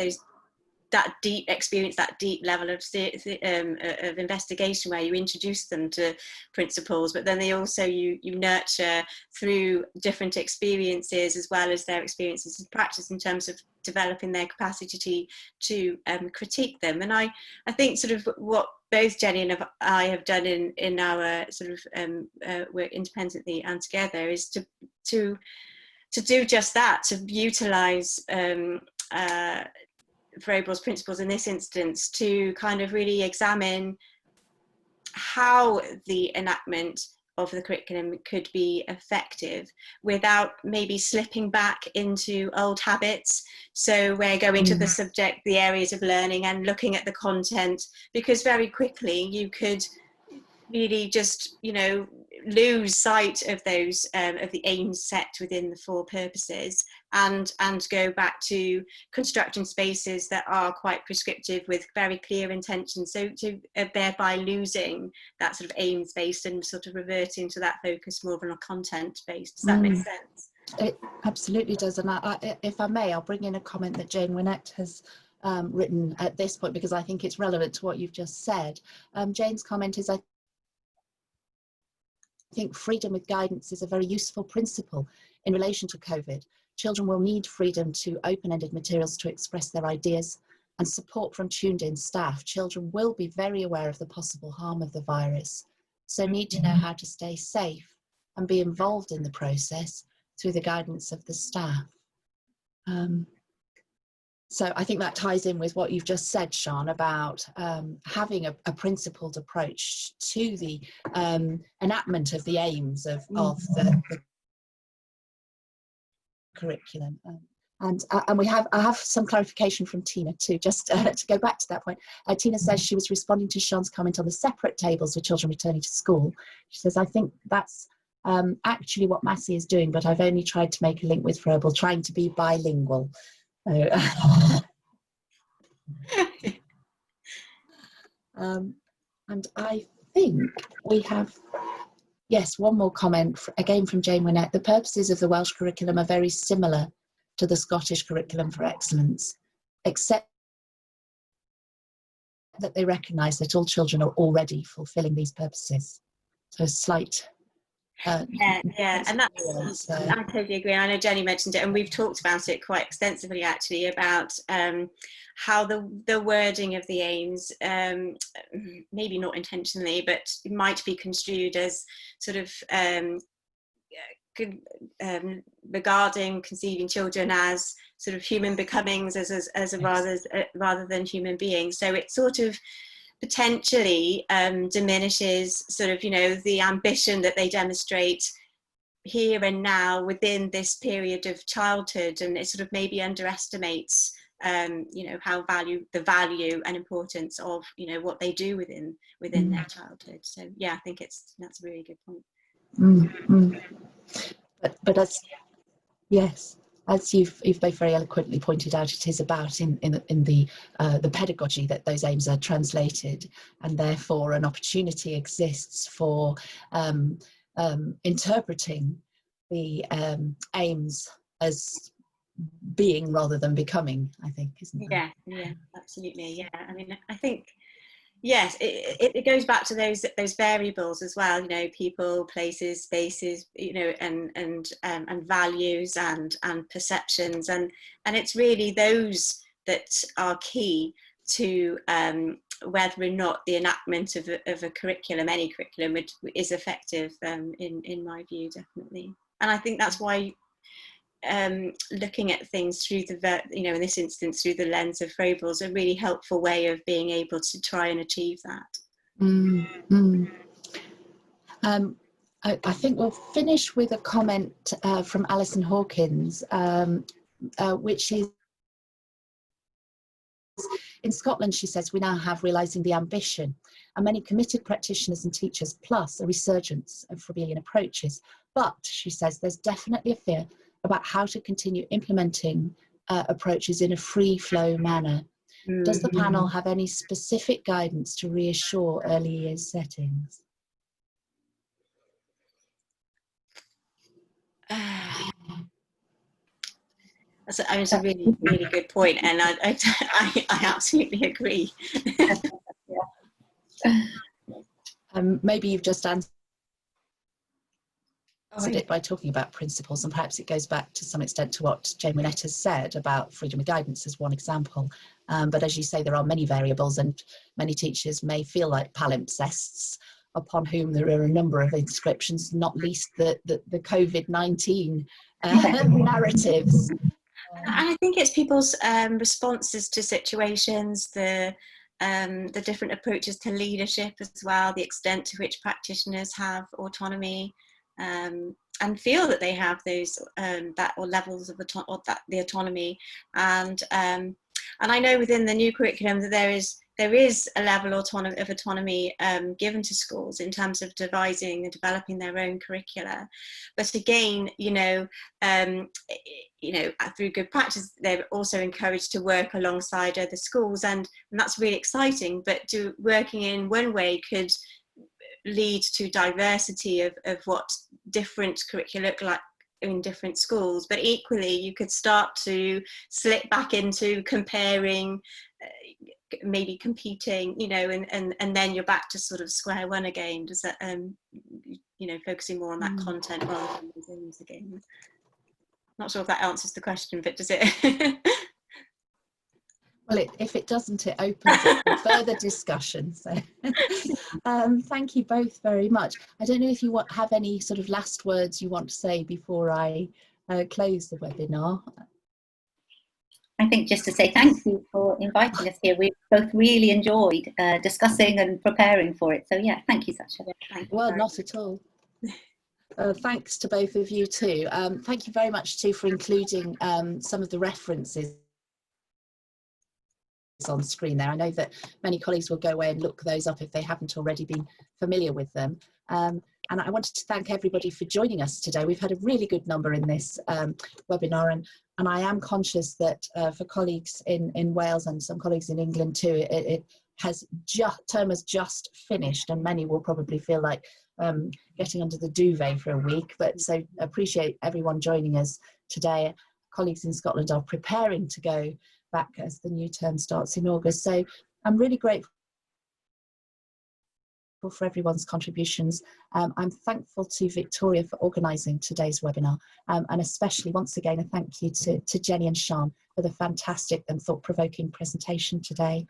that deep experience, that deep level of investigation, where you introduce them to principles, but then they also you nurture through different experiences, as well as their experiences in practice, in terms of developing their capacity to critique them. And I think sort of what both Jenny and I have done in our sort of work independently and together is to do just that, to utilise Froebel's principles in this instance to kind of really examine how the enactment of the curriculum could be effective without maybe slipping back into old habits. So we're going to the subject, the areas of learning, and looking at the content, because very quickly you could really just, you know, lose sight of those of the aims set within the 4 purposes, and go back to constructing spaces that are quite prescriptive with very clear intentions, so to thereby losing that sort of aims based and sort of reverting to that focus more on a content based. Does that make sense? It absolutely does. And if I may, I'll bring in a comment that Jane Winnett has written at this point, because I think it's relevant to what you've just said. Jane's comment is, I think freedom with guidance is a very useful principle in relation to COVID. Children will need freedom to open-ended materials to express their ideas, and support from tuned-in staff. Children will be very aware of the possible harm of the virus, so need to know how to stay safe and be involved in the process through the guidance of the staff. So I think that ties in with what you've just said, Sean, about having a principled approach to the enactment of the aims of the curriculum. And I have some clarification from Tina too, just to go back to that point. Tina says she was responding to Sean's comment on the separate tables with children returning to school. She says, I think that's actually what Massey is doing, but I've only tried to make a link with Froebel, trying to be bilingual. And I think we have, yes, one more comment, again from Jane Winnett. The purposes of the Welsh curriculum are very similar to the Scottish Curriculum for Excellence, except that they recognise that all children are already fulfilling these purposes. So a slight yeah, and that's, I totally agree. I know Jenny mentioned it, and we've talked about it quite extensively actually, about how the wording of the aims, maybe not intentionally, but it might be construed as sort of regarding conceiving children as sort of human becomings, as rather than human beings. So it sort of potentially diminishes sort of, you know, the ambition that they demonstrate here and now within this period of childhood, and it sort of maybe underestimates you know, how the value and importance of, you know, what they do within their childhood. So yeah, I think that's a really good point. But as yes, as you've both very eloquently pointed out, it is about in the pedagogy that those aims are translated, and therefore an opportunity exists for interpreting the aims as being rather than becoming, I think, isn't there? Yeah, absolutely. Yeah, I mean, I think, yes, it goes back to those variables as well, you know, people, places, spaces, you know, and values and perceptions, and it's really those that are key to whether or not the enactment of a curriculum, any curriculum, is effective, in my view, definitely. And I think that's why looking at things through you know, in this instance through the lens of Froebel is a really helpful way of being able to try and achieve that. I think we'll finish with a comment from Alison Hawkins, which is, in Scotland, she says, we now have realising the ambition, and many committed practitioners and teachers, plus a resurgence of Froebelian approaches. But, she says, there's definitely a fear about how to continue implementing approaches in a free-flow manner. Does the panel have any specific guidance to reassure early years settings? It's a really, really good point, and I absolutely agree. Maybe you've just answered it by talking about principles, and perhaps it goes back to some extent to what Jane Winnett has said about freedom of guidance as one example. But as you say, there are many variables, and many teachers may feel like palimpsests upon whom there are a number of inscriptions, not least the COVID-19 narratives. I think it's people's responses to situations, the different approaches to leadership as well, the extent to which practitioners have autonomy, and feel that they have those levels of the autonomy, and I know within the new curriculum that there is a level of autonomy given to schools in terms of devising and developing their own curricula. But again, you know, through good practice, they're also encouraged to work alongside other schools, and that's really exciting. But working in one way could lead to diversity of what different curricula look like in different schools. But equally, you could start to slip back into comparing, maybe competing, you know, and then you're back to sort of square one again. Does that, you know, focusing more on that content rather than those aims again? Not sure if that answers the question, but does it? Well, if it doesn't, it opens it for further discussion. So thank you both very much. I don't know if you have any sort of last words you want to say before I close the webinar. I think just to say thank you for inviting us here. We've both really enjoyed discussing and preparing for it. So yeah, thank you, Sasha. Well, not at all. Thanks to both of you too. Thank you very much too for including some of the references on screen there. I know that many colleagues will go away and look those up if they haven't already been familiar with them. And I wanted to thank everybody for joining us today. We've had a really good number in this webinar, and I am conscious that for colleagues in Wales and some colleagues in England too, term has just finished, and many will probably feel like getting under the duvet for a week. But so appreciate everyone joining us today. colleagues in Scotland are preparing to go back as the new term starts in August. So I'm really grateful for everyone's contributions. I'm thankful to Victoria for organising today's webinar, and especially once again a thank you to Jenny and Sian for the fantastic and thought-provoking presentation today.